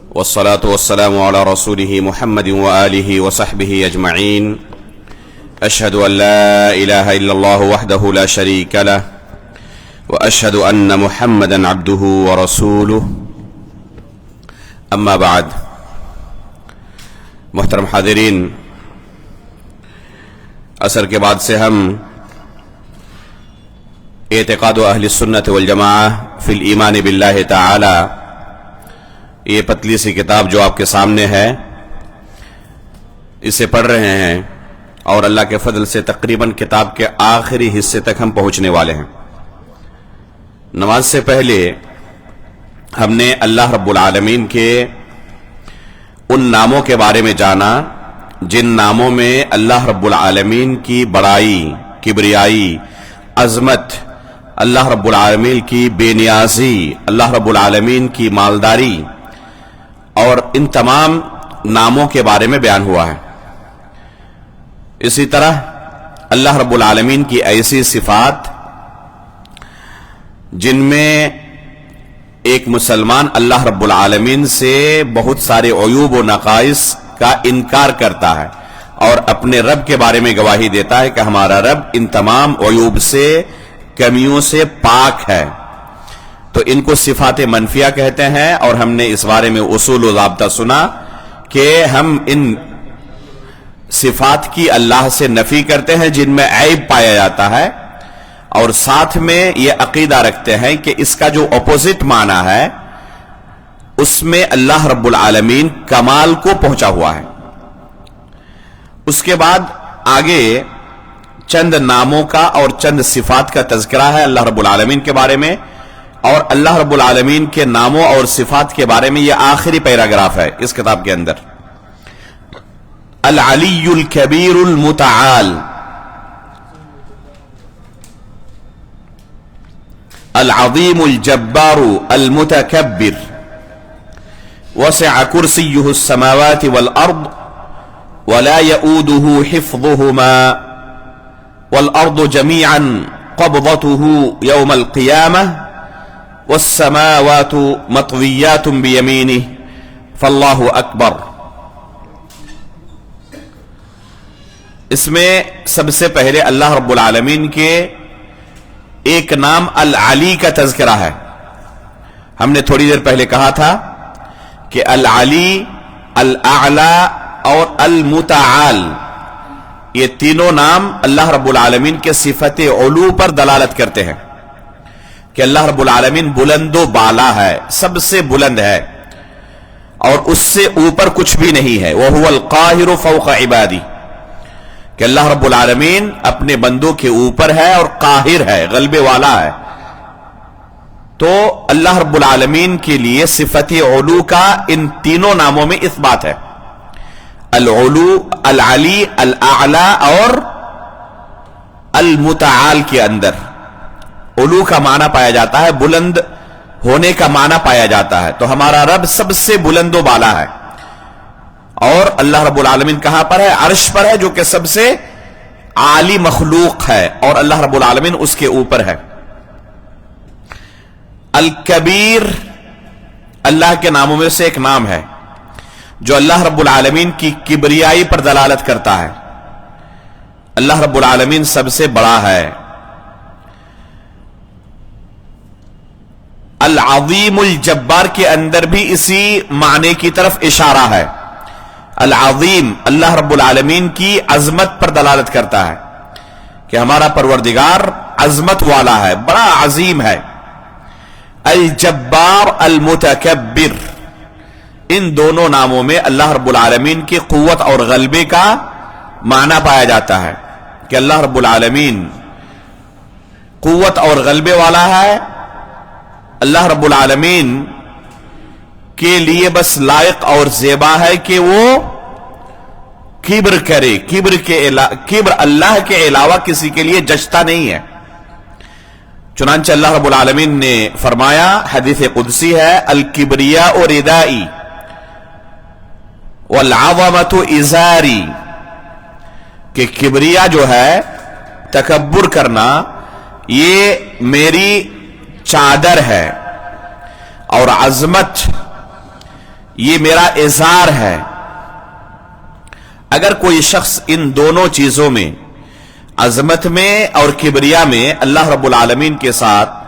والصلاة والسلام على رسوله محمد وآله وصحبه أجمعين. أشهد أن لا إله إلا الله وحده لا شريك له وأشهد أن محمدا عبده ورسوله. أما بعد. محترم حاضرین، عصر کے بعد سے ہم اعتقاد اہل السنت والجماعہ فی الایمان باللہ تعالی، یہ پتلی سی کتاب جو آپ کے سامنے ہے، اسے پڑھ رہے ہیں اور اللہ کے فضل سے تقریباً کتاب کے آخری حصے تک ہم پہنچنے والے ہیں. نماز سے پہلے ہم نے اللہ رب العالمین کے ان ناموں کے بارے میں جانا جن ناموں میں اللہ رب العالمین کی بڑائی، کبریائی، عظمت، اللہ رب العالمین کی بے نیازی، اللہ رب العالمین کی مالداری اور ان تمام ناموں کے بارے میں بیان ہوا ہے. اسی طرح اللہ رب العالمین کی ایسی صفات جن میں ایک مسلمان اللہ رب العالمین سے بہت سارے عیوب و نقائص کا انکار کرتا ہے اور اپنے رب کے بارے میں گواہی دیتا ہے کہ ہمارا رب ان تمام عیوب سے، کمیوں سے پاک ہے، تو ان کو صفات منفیہ کہتے ہیں. اور ہم نے اس بارے میں اصول و ضابطہ سنا کہ ہم ان صفات کی اللہ سے نفی کرتے ہیں جن میں عیب پایا جاتا ہے، اور ساتھ میں یہ عقیدہ رکھتے ہیں کہ اس کا جو اپوزٹ معنی ہے اس میں اللہ رب العالمین کمال کو پہنچا ہوا ہے. اس کے بعد آگے چند ناموں کا اور چند صفات کا تذکرہ ہے اللہ رب العالمین کے بارے میں، اور اللہ رب العالمین کے ناموں اور صفات کے بارے میں یہ آخری پیراگراف ہے اس کتاب کے اندر. العلی الکبیر المتعال، العظیم الجبار المتکبر، وسع کرسیہ السماوات والارض ولا يؤوده حفظهما والارض جميعا قبضته يوم القيامة والسماوات مطويات بيمينه فالله اکبر. اس میں سب سے پہلے اللہ رب العالمین کے ایک نام العلی کا تذکرہ ہے. ہم نے تھوڑی دیر پہلے کہا تھا کہ العلی، الاعلی اور المتعال، یہ تینوں نام اللہ رب العالمین کے صفت علو پر دلالت کرتے ہیں کہ اللہ رب العالمین بلند و بالا ہے، سب سے بلند ہے اور اس سے اوپر کچھ بھی نہیں ہے. وَهُوَ الْقَاهِرُ فَوْقَ عِبَادِهِ، کہ اللہ رب العالمین اپنے بندوں کے اوپر ہے اور قاہر ہے، غلبے والا ہے. تو اللہ رب العالمین کے لیے صفت علو کا ان تینوں ناموں میں اثبات ہے. العلو، العلی، الاعلی اور المتعال کے اندر علو کا معنی پایا جاتا ہے، بلند ہونے کا معنی پایا جاتا ہے. تو ہمارا رب سب سے بلند و بالا ہے. اور اللہ رب العالمین کہاں پر ہے؟ عرش پر ہے، جو کہ سب سے عالی مخلوق ہے، اور اللہ رب العالمین اس کے اوپر ہے. الکبیر اللہ کے ناموں میں سے ایک نام ہے جو اللہ رب العالمین کی کبریائی پر دلالت کرتا ہے. اللہ رب العالمین سب سے بڑا ہے. العظیم الجبار کے اندر بھی اسی معنی کی طرف اشارہ ہے. العظیم اللہ رب العالمین کی عظمت پر دلالت کرتا ہے کہ ہمارا پروردگار عظمت والا ہے، بڑا عظیم ہے. الجبار المتکبر، ان دونوں ناموں میں اللہ رب العالمین کی قوت اور غلبے کا معنی پایا جاتا ہے کہ اللہ رب العالمین قوت اور غلبے والا ہے. اللہ رب العالمین کے لیے بس لائق اور زیبا ہے کہ وہ کبر کرے. کبر اللہ کے علاوہ کسی کے لیے جچتا نہیں ہے. چنانچہ اللہ رب العالمین نے فرمایا، حدیث قدسی ہے، الکبریاء ردائی والعظمت ازاری، کہ کبریا جو ہے، تکبر کرنا، یہ میری چادر ہے، اور عظمت یہ میرا اظہار ہے. اگر کوئی شخص ان دونوں چیزوں میں، عظمت میں اور کبریا میں، اللہ رب العالمین کے ساتھ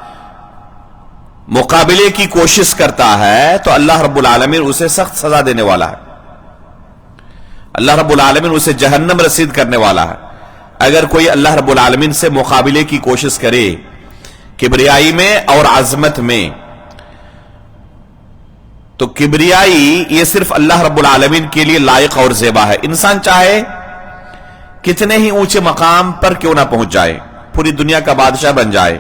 مقابلے کی کوشش کرتا ہے تو اللہ رب العالمین اسے سخت سزا دینے والا ہے. اللہ رب العالمین اسے جہنم رسید کرنے والا ہے اگر کوئی اللہ رب العالمین سے مقابلے کی کوشش کرے کبریائی میں اور عظمت میں. تو کبریائی یہ صرف اللہ رب العالمین کے لیے لائق اور زیبا ہے. انسان چاہے کتنے ہی اونچے مقام پر کیوں نہ پہنچ جائے، پوری دنیا کا بادشاہ بن جائے،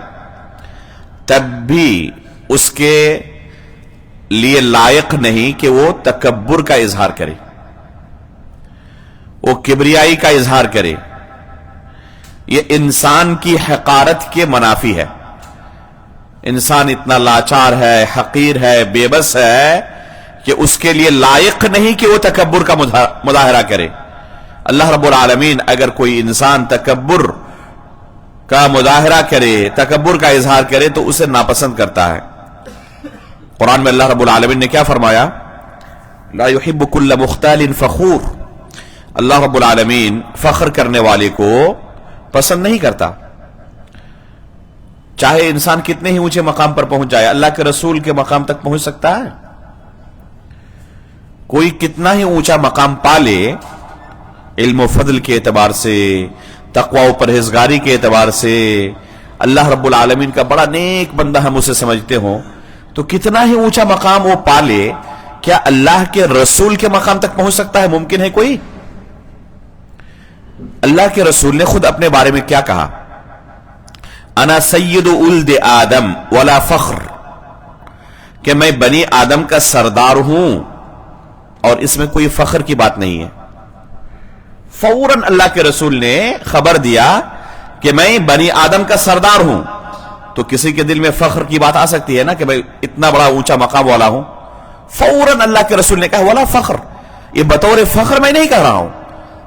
تب بھی اس کے لیے لائق نہیں کہ وہ تکبر کا اظہار کرے، وہ کبریائی کا اظہار کرے. یہ انسان کی حقارت کے منافی ہے. انسان اتنا لاچار ہے، حقیر ہے، بے بس ہے کہ اس کے لیے لائق نہیں کہ وہ تکبر کا مظاہرہ کرے. اللہ رب العالمین اگر کوئی انسان تکبر کا مظاہرہ کرے، تکبر کا اظہار کرے تو اسے ناپسند کرتا ہے. قرآن میں اللہ رب العالمین نے کیا فرمایا؟ لا يحب كل مختال فخور. اللہ رب العالمین فخر کرنے والے کو پسند نہیں کرتا. چاہے انسان کتنے ہی اونچے مقام پر پہنچ جائے، اللہ کے رسول کے مقام تک پہنچ سکتا ہے. کوئی کتنا ہی اونچا مقام پا لے، علم و فضل کے اعتبار سے، تقوی و پرہیزگاری کے اعتبار سے، اللہ رب العالمین کا بڑا نیک بندہ ہم اسے سمجھتے ہوں، تو کتنا ہی اونچا مقام وہ پا لے، کیا اللہ کے رسول کے مقام تک پہنچ سکتا ہے؟ ممکن ہے کوئی؟ اللہ کے رسول نے خود اپنے بارے میں کیا کہا؟ انا سید ولد آدم ولا فخر، کہ میں بنی آدم کا سردار ہوں اور اس میں کوئی فخر کی بات نہیں ہے. فوراً اللہ کے رسول نے خبر دیا کہ میں بنی آدم کا سردار ہوں. تو کسی کے دل میں فخر کی بات آ سکتی ہے نا کہ میں اتنا بڑا اونچا مقام والا ہوں. فوراً اللہ کے رسول نے کہا ولا فخر، یہ بطور فخر میں نہیں کہہ رہا ہوں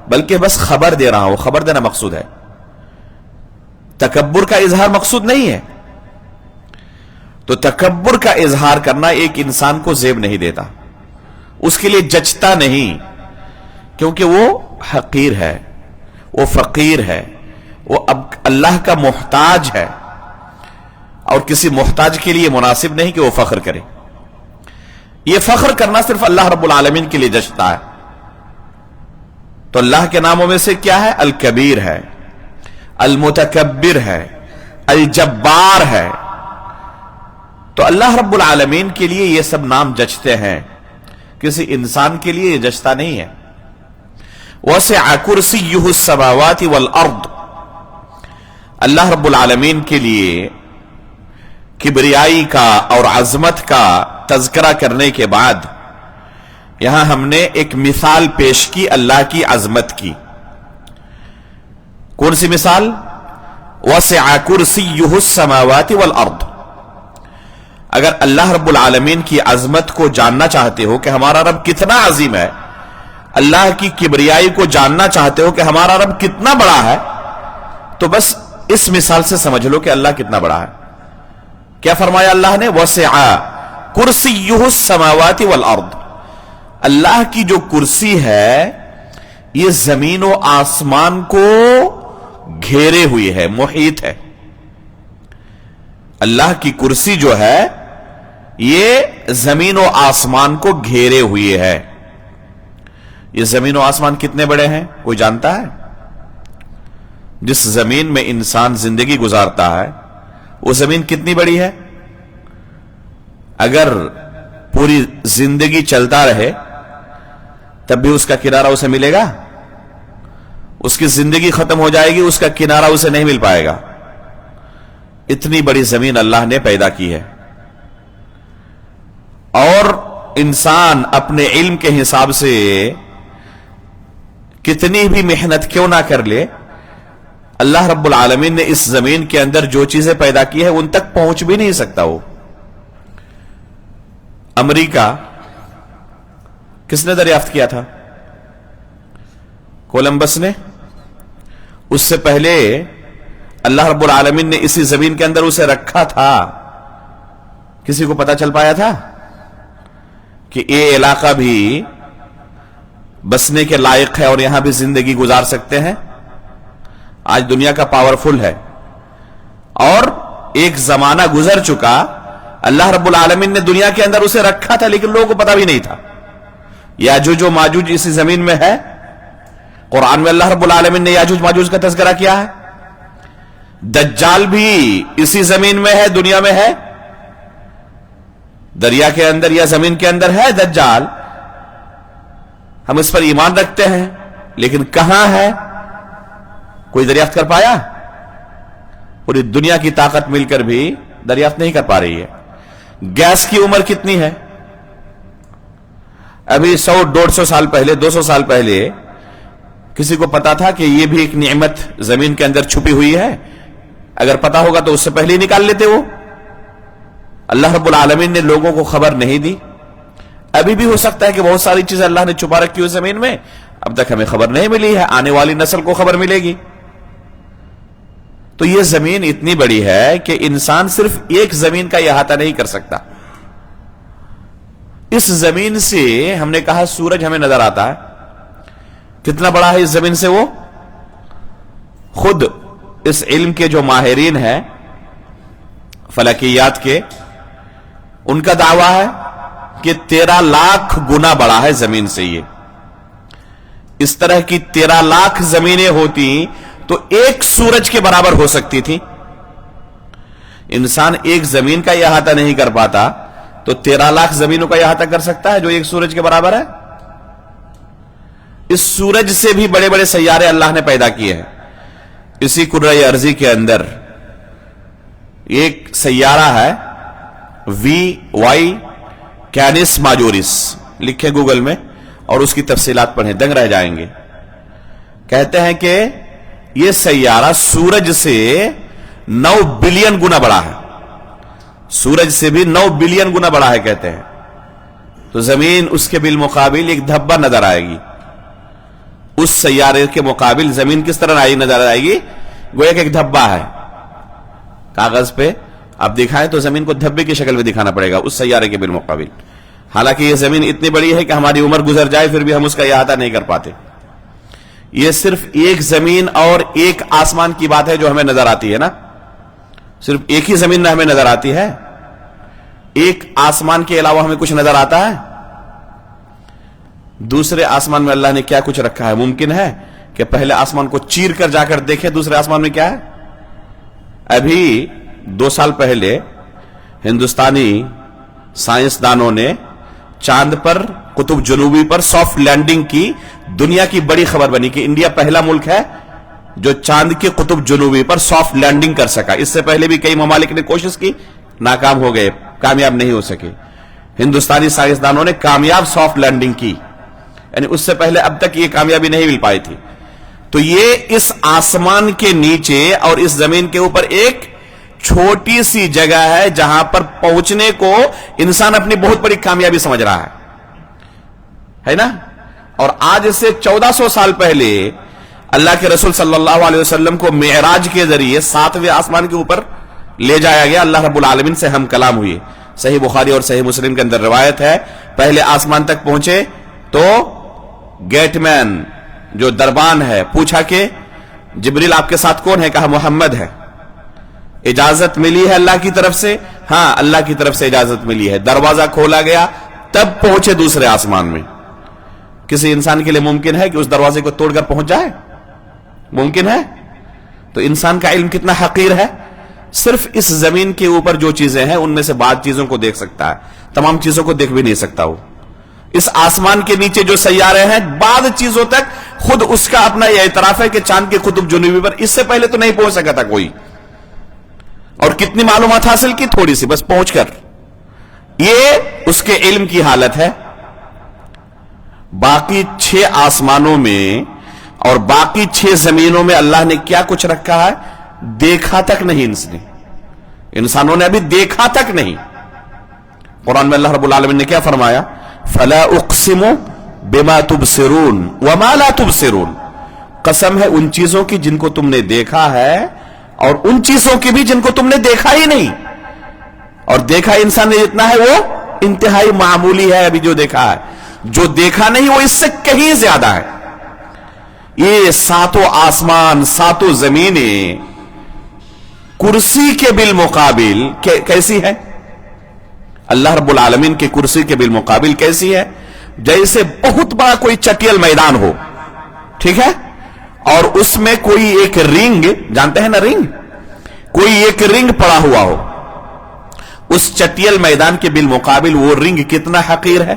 بلکہ بس خبر دے رہا ہوں. خبر دینا مقصود ہے، تکبر کا اظہار مقصود نہیں ہے. تو تکبر کا اظہار کرنا ایک انسان کو زیب نہیں دیتا، اس کے لیے جچتا نہیں، کیونکہ وہ حقیر ہے، وہ فقیر ہے، وہ اب اللہ کا محتاج ہے، اور کسی محتاج کے لیے مناسب نہیں کہ وہ فخر کرے. یہ فخر کرنا صرف اللہ رب العالمین کے لیے جچتا ہے. تو اللہ کے ناموں میں سے کیا ہے؟ الکبیر ہے، المتکبر ہے، الجبار ہے. تو اللہ رب العالمین کے لیے یہ سب نام جچتے ہیں، کسی انسان کے لیے یہ جچتا نہیں ہے. وسع کرسیہ السماوات والارض، اللہ رب العالمین کے لیے کبریائی کا اور عظمت کا تذکرہ کرنے کے بعد یہاں ہم نے ایک مثال پیش کی اللہ کی عظمت کی. کون سی مثال؟ وسع کرسیہ السماوات والارض. اگر اللہ رب العالمین کی عظمت کو جاننا چاہتے ہو کہ ہمارا رب کتنا عظیم ہے، اللہ کی کبریائی کو جاننا چاہتے ہو کہ ہمارا رب کتنا بڑا ہے، تو بس اس مثال سے سمجھ لو کہ اللہ کتنا بڑا ہے. کیا فرمایا اللہ نے؟ وسع کرسیہ السماوات والارض. اللہ کی جو کرسی ہے یہ زمین و آسمان کو گھیرے ہوئی ہے، محیط ہے. اللہ کی کرسی جو ہے یہ زمین و آسمان کو گھیرے ہوئی ہے. یہ زمین و آسمان کتنے بڑے ہیں کوئی جانتا ہے؟ جس زمین میں انسان زندگی گزارتا ہے وہ زمین کتنی بڑی ہے؟ اگر پوری زندگی چلتا رہے تب بھی اس کا کنارہ اسے ملے گا؟ اس کی زندگی ختم ہو جائے گی، اس کا کنارہ اسے نہیں مل پائے گا. اتنی بڑی زمین اللہ نے پیدا کی ہے. اور انسان اپنے علم کے حساب سے کتنی بھی محنت کیوں نہ کر لے، اللہ رب العالمین نے اس زمین کے اندر جو چیزیں پیدا کی ہے ان تک پہنچ بھی نہیں سکتا. وہ امریکہ کس نے دریافت کیا تھا؟ کولمبس نے. اس سے پہلے اللہ رب العالمین نے اسی زمین کے اندر اسے رکھا تھا. کسی کو پتا چل پایا تھا؟ کہ یہ علاقہ بھی بسنے کے لائق ہے اور یہاں بھی زندگی گزار سکتے ہیں؟ آج دنیا کا پاورفل ہے، اور ایک زمانہ گزر چکا، اللہ رب العالمین نے دنیا کے اندر اسے رکھا تھا لیکن لوگوں کو پتا بھی نہیں تھا۔ یاجوج و ماجوج اسی زمین میں ہے، قرآن میں اللہ رب العالمین نے یاجوج ماجوج کا تذکرہ کیا ہے۔ دجال بھی اسی زمین میں ہے، دنیا میں ہے، دریا کے اندر یا زمین کے اندر ہے دجال، ہم اس پر ایمان رکھتے ہیں، لیکن کہاں ہے کوئی دریافت کر پایا؟ پوری دنیا کی طاقت مل کر بھی دریافت نہیں کر پا رہی ہے۔ گیس کی عمر کتنی ہے؟ ابھی 100-150 سال پہلے، 200 سال پہلے کسی کو پتا تھا کہ یہ بھی ایک نعمت زمین کے اندر چھپی ہوئی ہے؟ اگر پتا ہوگا تو اس سے پہلے ہی نکال لیتے وہ۔ اللہ رب العالمین نے لوگوں کو خبر نہیں دی۔ ابھی بھی ہو سکتا ہے کہ بہت ساری چیزیں اللہ نے چھپا رکھی ہوئی زمین میں، اب تک ہمیں خبر نہیں ملی ہے، آنے والی نسل کو خبر ملے گی۔ تو یہ زمین اتنی بڑی ہے کہ انسان صرف ایک زمین کا احاطہ نہیں کر سکتا۔ اس زمین سے ہم نے کہا سورج ہمیں نظر آتا ہے، کتنا بڑا ہے اس زمین سے؟ وہ خود اس علم کے جو ماہرین ہیں فلکیات کے، ان کا دعویٰ ہے کہ 13 لاکھ گنا بڑا ہے زمین سے۔ یہ اس طرح کی 13 لاکھ زمینیں ہوتی تو ایک سورج کے برابر ہو سکتی تھی۔ انسان ایک زمین کا احاطہ نہیں کر پاتا تو 13 لاکھ زمینوں کا احاطہ کر سکتا ہے جو ایک سورج کے برابر ہے۔ اس سورج سے بھی بڑے بڑے سیارے اللہ نے پیدا کیے ہیں۔ اسی کرۂ ارضی کے اندر ایک سیارہ ہے VY کینس ماجورس، لکھیں گوگل میں اور اس کی تفصیلات پڑھیں، دنگ رہ جائیں گے۔ کہتے ہیں کہ یہ سیارہ سورج سے 9 بلین گنا بڑا ہے، سورج سے بھی 9 بلین گنا بڑا ہے کہتے ہیں۔ تو زمین اس کے بالمقابل ایک دھبا نظر آئے گی، اس سیارے کے مقابل زمین کس طرح نظر آئے گی؟ گویا کہ ایک دھبا ہے۔ کاغذ پہ آپ دکھائیں تو زمین کو دھبے کی شکل میں دکھانا پڑے گا اس سیارے کے بالمقابل، حالانکہ یہ زمین اتنی بڑی ہے کہ ہماری عمر گزر جائے پھر بھی ہم اس کا احاطہ نہیں کر پاتے۔ یہ صرف ایک زمین اور ایک آسمان کی بات ہے جو ہمیں نظر آتی ہے نا، صرف ایک ہی زمین نہ ہمیں نظر آتی ہے، ایک آسمان کے علاوہ ہمیں کچھ نظر آتا ہے؟ دوسرے آسمان میں اللہ نے کیا کچھ رکھا ہے؟ ممکن ہے کہ پہلے آسمان کو چیر کر جا کر دیکھے دوسرے آسمان میں کیا ہے؟ ابھی 2 سال پہلے ہندوستانی سائنسدانوں نے چاند پر، قطب جنوبی پر سافٹ لینڈنگ کی، دنیا کی بڑی خبر بنی کہ انڈیا پہلا ملک ہے جو چاند کے قطب جنوبی پر سافٹ لینڈنگ کر سکا۔ اس سے پہلے بھی کئی ممالک نے کوشش کی، ناکام ہو گئے، کامیاب نہیں ہو سکے۔ ہندوستانی سائنسدانوں نے کامیاب سافٹ لینڈنگ کی، یعنی اس سے پہلے اب تک یہ کامیابی نہیں مل پائی تھی۔ تو یہ اس آسمان کے نیچے اور اس زمین کے اوپر ایک چھوٹی سی جگہ ہے جہاں پر پہنچنے کو انسان اپنی بہت بڑی کامیابی سمجھ رہا ہے نا؟ اور آج سے 1400 سال پہلے اللہ کے رسول صلی اللہ علیہ وسلم کو معراج کے ذریعے 7ویں آسمان کے اوپر لے جایا گیا، اللہ رب العالمین سے ہم کلام ہوئے۔ صحیح بخاری اور صحیح مسلم کے اندر روایت ہے، پہلے آسمان تک پہنچے تو گیٹ مین جو دربان ہے پوچھا کہ جبریل آپ کے ساتھ کون ہے؟ کہا محمد ہے۔ اجازت ملی ہے اللہ کی طرف سے؟ ہاں اللہ کی طرف سے اجازت ملی ہے۔ دروازہ کھولا گیا تب پہنچے دوسرے آسمان میں۔ کسی انسان کے لیے ممکن ہے کہ اس دروازے کو توڑ کر پہنچ جائے؟ ممکن ہے؟ تو انسان کا علم کتنا حقیر ہے، صرف اس زمین کے اوپر جو چیزیں ہیں ان میں سے بعض چیزوں کو دیکھ سکتا ہے، تمام چیزوں کو دیکھ بھی نہیں سکتا۔ وہ اس آسمان کے نیچے جو سیارے ہیں بعض چیزوں تک خود اس کا اپنا یہ اعتراف ہے کہ چاند کے قطب جنوبی پر اس سے پہلے تو نہیں پہنچ سکا تھا کوئی، اور کتنی معلومات حاصل کی؟ تھوڑی سی بس پہنچ کر۔ یہ اس کے علم کی حالت ہے۔ باقی 6 آسمانوں میں اور باقی 6 زمینوں میں اللہ نے کیا کچھ رکھا ہے دیکھا تک نہیں، انسانوں نے ابھی دیکھا تک نہیں۔ قرآن میں اللہ رب العالمین نے کیا فرمایا؟ فَلَا أُقْسِمُ بِمَا تُبْصِرُونَ وَمَا لَا تُبْصِرُونَ، قسم ہے ان چیزوں کی جن کو تم نے دیکھا ہے اور ان چیزوں کی بھی جن کو تم نے دیکھا ہی نہیں، اور دیکھا انسان نے جتنا ہے وہ انتہائی معمولی ہے ابھی جو دیکھا ہے، جو دیکھا نہیں وہ اس سے کہیں زیادہ ہے۔ یہ ساتوں آسمان، ساتوں زمینیں کرسی کے بالمقابل کیسی ہے؟ اللہ رب العالمین کی کرسی کے بالمقابل کیسی ہے؟ جیسے بہت بڑا کوئی چٹیل میدان ہو، ٹھیک ہے، اور اس میں کوئی ایک رنگ، جانتے ہیں نا رنگ، کوئی ایک رنگ پڑا ہوا ہو، اس چٹیل میدان کے بالمقابل وہ رنگ کتنا حقیر ہے۔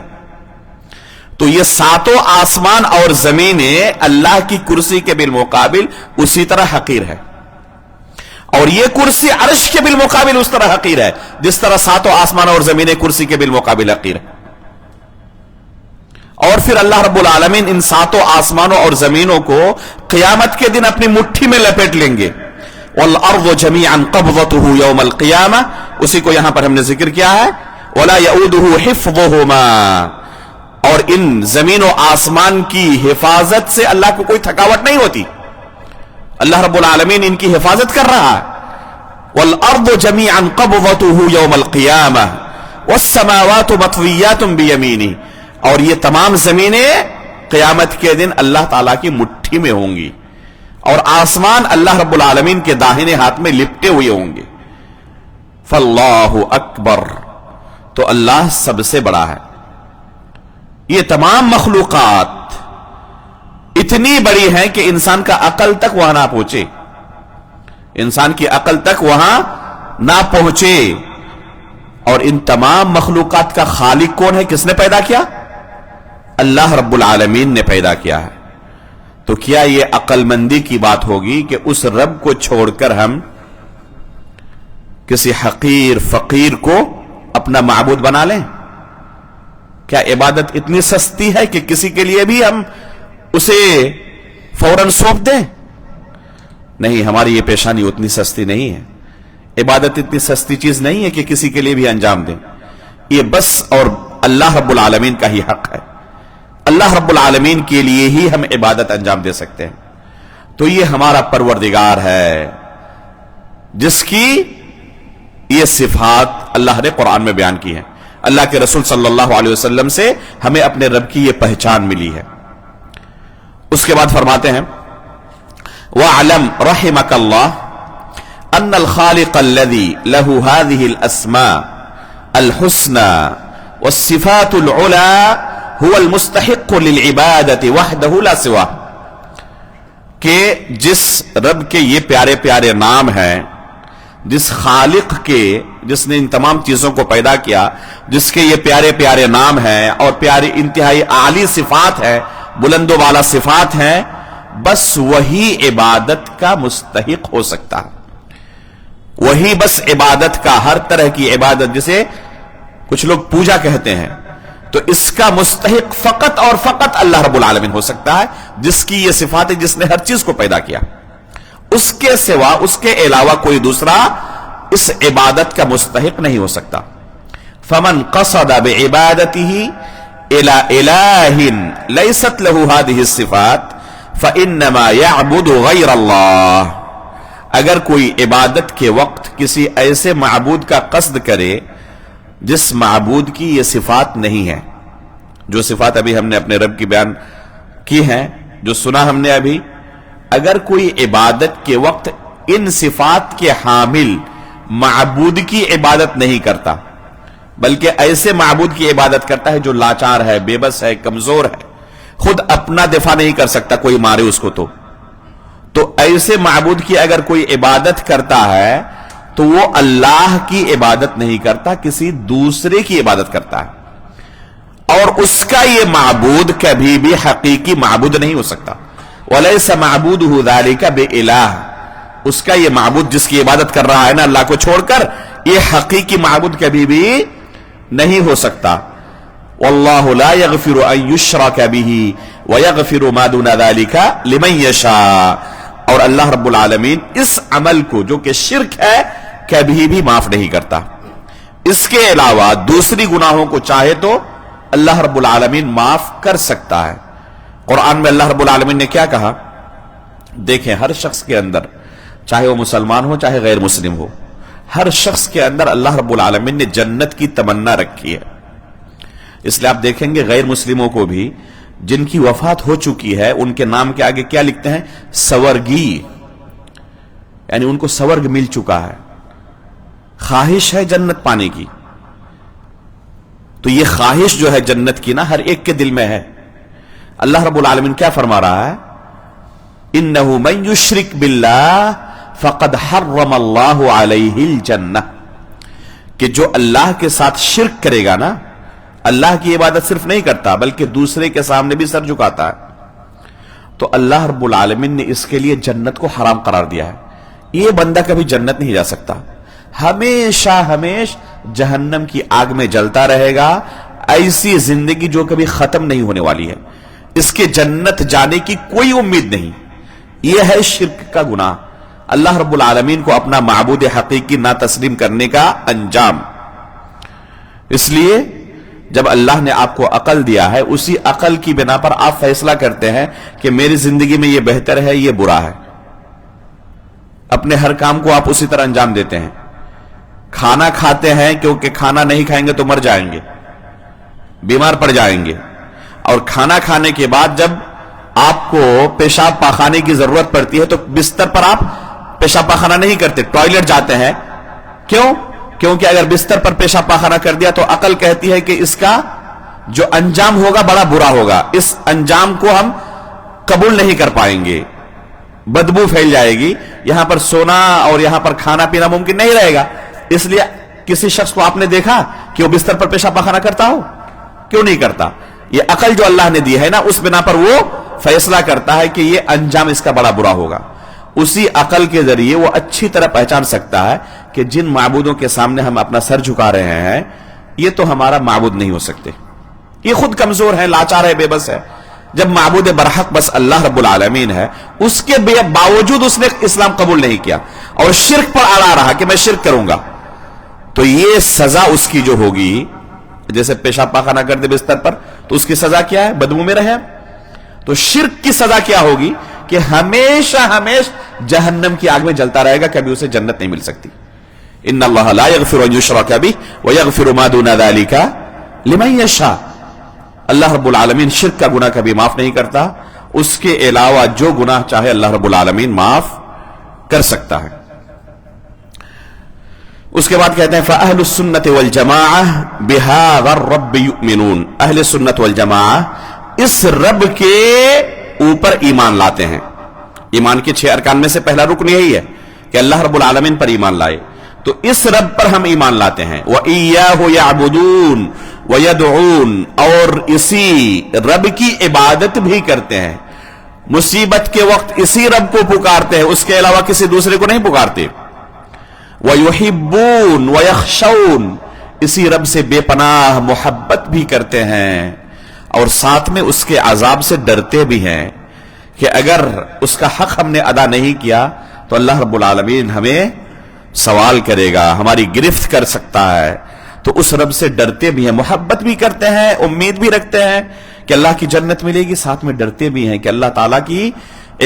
تو یہ ساتوں آسمان اور زمینیں اللہ کی کرسی کے بالمقابل اسی طرح حقیر ہے، اور یہ کرسی عرش کے بالمقابل اس طرح حقیر ہے جس طرح ساتوں آسمان اور زمینیں کرسی کے بالمقابل حقیر ہے۔ اور پھر اللہ رب العالمین ان ساتوں آسمانوں اور زمینوں کو قیامت کے دن اپنی مٹھی میں لپیٹ لیں گے۔ وَالْأَرْضُ جَمِيعًا قَبْضَتُهُ يَوْمَ الْقِيَامَةِ، اسی کو یہاں پر ہم نے ذکر کیا ہے، وَلَا يَئُودُهُ حِفْظُهُمَا، اور ان زمین و آسمان کی حفاظت سے اللہ کو کوئی تھکاوٹ نہیں ہوتی، اللہ رب العالمین ان کی حفاظت کر رہا ہے۔ وَالْأَرْضُ جَمِيعًا قَبْضَتُهُ يَوْمَ الْقِيَامَةِ وَالسَّمَاوَاتُ مَطْوِيَّاتٌ بِيَمِينِهِ، اور یہ تمام زمینیں قیامت کے دن اللہ تعالیٰ کی مٹھی میں ہوں گی، اور آسمان اللہ رب العالمین کے داہنے ہاتھ میں لپٹے ہوئے ہوں گے۔ فاللہ اکبر، تو اللہ سب سے بڑا ہے۔ یہ تمام مخلوقات اتنی بڑی ہیں کہ انسان کا عقل تک وہاں نہ پہنچے، انسان کی عقل تک وہاں نہ پہنچے۔ اور ان تمام مخلوقات کا خالق کون ہے؟ کس نے پیدا کیا؟ اللہ رب العالمین نے پیدا کیا ہے۔ تو کیا یہ عقل مندی کی بات ہوگی کہ اس رب کو چھوڑ کر ہم کسی حقیر فقیر کو اپنا معبود بنا لیں؟ کیا عبادت اتنی سستی ہے کہ کسی کے لیے بھی ہم اسے فوراً سونپ دیں؟ نہیں، ہماری یہ پیشانی اتنی سستی نہیں ہے، عبادت اتنی سستی چیز نہیں ہے کہ کسی کے لیے بھی انجام دیں۔ یہ بس اور اللہ رب العالمین کا ہی حق ہے، اللہ رب العالمین کے لیے ہی ہم عبادت انجام دے سکتے ہیں۔ تو یہ ہمارا پروردگار ہے جس کی یہ صفات اللہ نے قرآن میں بیان کی ہیں، اللہ کے رسول صلی اللہ علیہ وسلم سے ہمیں اپنے رب کی یہ پہچان ملی ہے۔ اس کے بعد فرماتے ہیں وَاعْلَمْ رَحِمَكَ اللَّهُ أَنَّ الْخَالِقَ الَّذِي لَهُ هَذِهِ الْأَسْمَاءُ الْحُسْنَى وَالصِّفَاتُ الْعُلَى هو المستحق للعبادت وحدہ لا سوا، کہ جس رب کے یہ پیارے پیارے نام ہیں، جس خالق کے، جس نے ان تمام چیزوں کو پیدا کیا، جس کے یہ پیارے پیارے نام ہیں اور پیاری انتہائی اعلی صفات ہیں، بلند و بالا صفات ہیں، بس وہی عبادت کا مستحق ہو سکتا ہے، وہی بس عبادت کا، ہر طرح کی عبادت، جسے کچھ لوگ پوجا کہتے ہیں، تو اس کا مستحق فقط اور فقط اللہ رب العالمین ہو سکتا ہے، جس کی یہ صفات ہے، جس نے ہر چیز کو پیدا کیا۔ اس کے سوا، اس کے علاوہ کوئی دوسرا اس عبادت کا مستحق نہیں ہو سکتا۔ فمن قصد بعبادته الى الہ لیست له هذه الصفات فانما يعبد غیر اللہ، اگر کوئی عبادت کے وقت کسی ایسے معبود کا قصد کرے جس معبود کی یہ صفات نہیں ہے، جو صفات ابھی ہم نے اپنے رب کی بیان کی ہیں، جو سنا ہم نے ابھی، اگر کوئی عبادت کے وقت ان صفات کے حامل معبود کی عبادت نہیں کرتا، بلکہ ایسے معبود کی عبادت کرتا ہے جو لاچار ہے، بے بس ہے، کمزور ہے، خود اپنا دفاع نہیں کر سکتا، کوئی مارے اس کو تو ایسے معبود کی اگر کوئی عبادت کرتا ہے تو وہ اللہ کی عبادت نہیں کرتا، کسی دوسرے کی عبادت کرتا ہے، اور اس کا یہ معبود کبھی بھی حقیقی معبود نہیں ہو سکتا۔ وَلَيْسَ مَعْبُودُهُ ذَلِكَ بِإِلَٰهِ، اس کا یہ معبود جس کی عبادت کر رہا ہے نا اللہ کو چھوڑ کر، یہ حقیقی معبود کبھی بھی نہیں ہو سکتا۔ وَاللَّهُ لَا يَغْفِرُ أَن يُشْرَكَ بِهِ وَيَغْفِرُ مَا دُونَ ذَلِكَ لِمَن يَشَاءُ، اور اللہ رب العالمین اس عمل کو جو کہ شرک ہے کبھی بھی معاف نہیں کرتا۔ اس کے علاوہ دوسری گناہوں کو چاہے تو اللہ رب العالمین معاف کر سکتا ہے۔ قرآن میں اللہ رب العالمین نے کیا کہا؟ دیکھیں، ہر شخص کے اندر، چاہے وہ مسلمان ہو چاہے غیر مسلم ہو، ہر شخص کے اندر اللہ رب العالمین نے جنت کی تمنا رکھی ہے، اس لیے آپ دیکھیں گے غیر مسلموں کو بھی جن کی وفات ہو چکی ہے ان کے نام کے آگے کیا لکھتے ہیں؟ سورگی، یعنی ان کو سورگ مل چکا ہے، خواہش ہے جنت پانے کی. تو یہ خواہش جو ہے جنت کی نا ہر ایک کے دل میں ہے. اللہ رب العالمین کیا فرما رہا ہے؟ انہ من یشرک باللہ فقد حرم اللہ علیہ الجنہ، کہ جو اللہ کے ساتھ شرک کرے گا نا، اللہ کی عبادت صرف نہیں کرتا بلکہ دوسرے کے سامنے بھی سر جھکاتا ہے، تو اللہ رب العالمین نے اس کے لیے جنت کو حرام قرار دیا ہے. یہ بندہ کبھی جنت نہیں جا سکتا، ہمیشہ جہنم کی آگ میں جلتا رہے گا. ایسی زندگی جو کبھی ختم نہیں ہونے والی ہے، اس کے جنت جانے کی کوئی امید نہیں. یہ ہے شرک کا گناہ، اللہ رب العالمین کو اپنا معبود حقیقی نہ تسلیم کرنے کا انجام. اس لیے جب اللہ نے آپ کو عقل دیا ہے، اسی عقل کی بنا پر آپ فیصلہ کرتے ہیں کہ میری زندگی میں یہ بہتر ہے، یہ برا ہے. اپنے ہر کام کو آپ اسی طرح انجام دیتے ہیں. کھانا کھاتے ہیں کیونکہ کھانا نہیں کھائیں گے تو مر جائیں گے، بیمار پڑ جائیں گے. اور کھانا کھانے کے بعد جب آپ کو پیشاب پاخانے کی ضرورت پڑتی ہے تو بستر پر آپ پیشاب پاخانہ نہیں کرتے، ٹوائلٹ جاتے ہیں. کیوں؟ کیونکہ اگر بستر پر پیشاب پاخانہ کر دیا تو عقل کہتی ہے کہ اس کا جو انجام ہوگا بڑا برا ہوگا، اس انجام کو ہم قبول نہیں کر پائیں گے، بدبو پھیل جائے گی، یہاں پر سونا اور یہاں پر کھانا پینا ممکن نہیں رہے گا. اس لیے کسی شخص کو آپ نے دیکھا کہ وہ بستر پر پیشاب پاخانہ کرتا ہو؟ کیوں نہیں کرتا؟ یہ عقل جو اللہ نے دی ہے نا، اس بنا پر وہ فیصلہ کرتا ہے کہ یہ انجام اس کا بڑا برا ہوگا. اسی عقل کے ذریعے وہ اچھی طرح پہچان سکتا ہے کہ جن معبودوں کے سامنے ہم اپنا سر جھکا رہے ہیں یہ تو ہمارا معبود نہیں ہو سکتے، یہ خود کمزور ہے، لاچار ہے، بے بس ہے. جب معبود برحق بس اللہ رب العالمین ہے، اس کے باوجود اس نے اسلام قبول نہیں کیا اور شرک پر اڑا رہا کہ میں شرک کروں گا، تو یہ سزا اس کی جو ہوگی، جیسے پیشاب پاخانہ کر دے بستر پر تو اس کی سزا کیا ہے؟ بدبو میں رہے. تو شرک کی سزا کیا ہوگی کہ ہمیشہ جہنم کی آگ میں جلتا رہے گا، کبھی اسے جنت نہیں مل سکتی. ان اللہ لا یغفر ان یشرک بہ ویغفر ما دون ذلک لمن یشاء. اللہ رب العالمین شرک کا گناہ کبھی معاف نہیں کرتا، اس کے علاوہ جو گناہ چاہے اللہ رب العالمین معاف کر سکتا ہے. اس کے بعد کہتے ہیں فَأَهْلُ السُّنَّةِ وَالْجَمَاعَةِ بِهَذَا الرَّبِّ يُؤْمِنُونَ. اہل سنت والجماعہ اس رب کے اوپر ایمان لاتے ہیں. ایمان کے 6 ارکان میں سے پہلا رکن یہی ہے کہ اللہ رب العالمین پر ایمان لائے. تو اس رب پر ہم ایمان لاتے ہیں. وَإِيَّاهُ يَعْبُدُونَ وَيَدْعُونَ، اور اسی رب کی عبادت بھی کرتے ہیں. مصیبت کے وقت اسی رب کو پکارتے ہیں، اس کے علاوہ کسی دوسرے کو نہیں پکارتے. وَيُحِبُّونَ وَيَخْشَوْنَ، اسی رب سے بے پناہ محبت بھی کرتے ہیں اور ساتھ میں اس کے عذاب سے ڈرتے بھی ہیں کہ اگر اس کا حق ہم نے ادا نہیں کیا تو اللہ رب العالمین ہمیں سوال کرے گا، ہماری گرفت کر سکتا ہے. تو اس رب سے ڈرتے بھی ہیں، محبت بھی کرتے ہیں، امید بھی رکھتے ہیں کہ اللہ کی جنت ملے گی، ساتھ میں ڈرتے بھی ہیں کہ اللہ تعالیٰ کی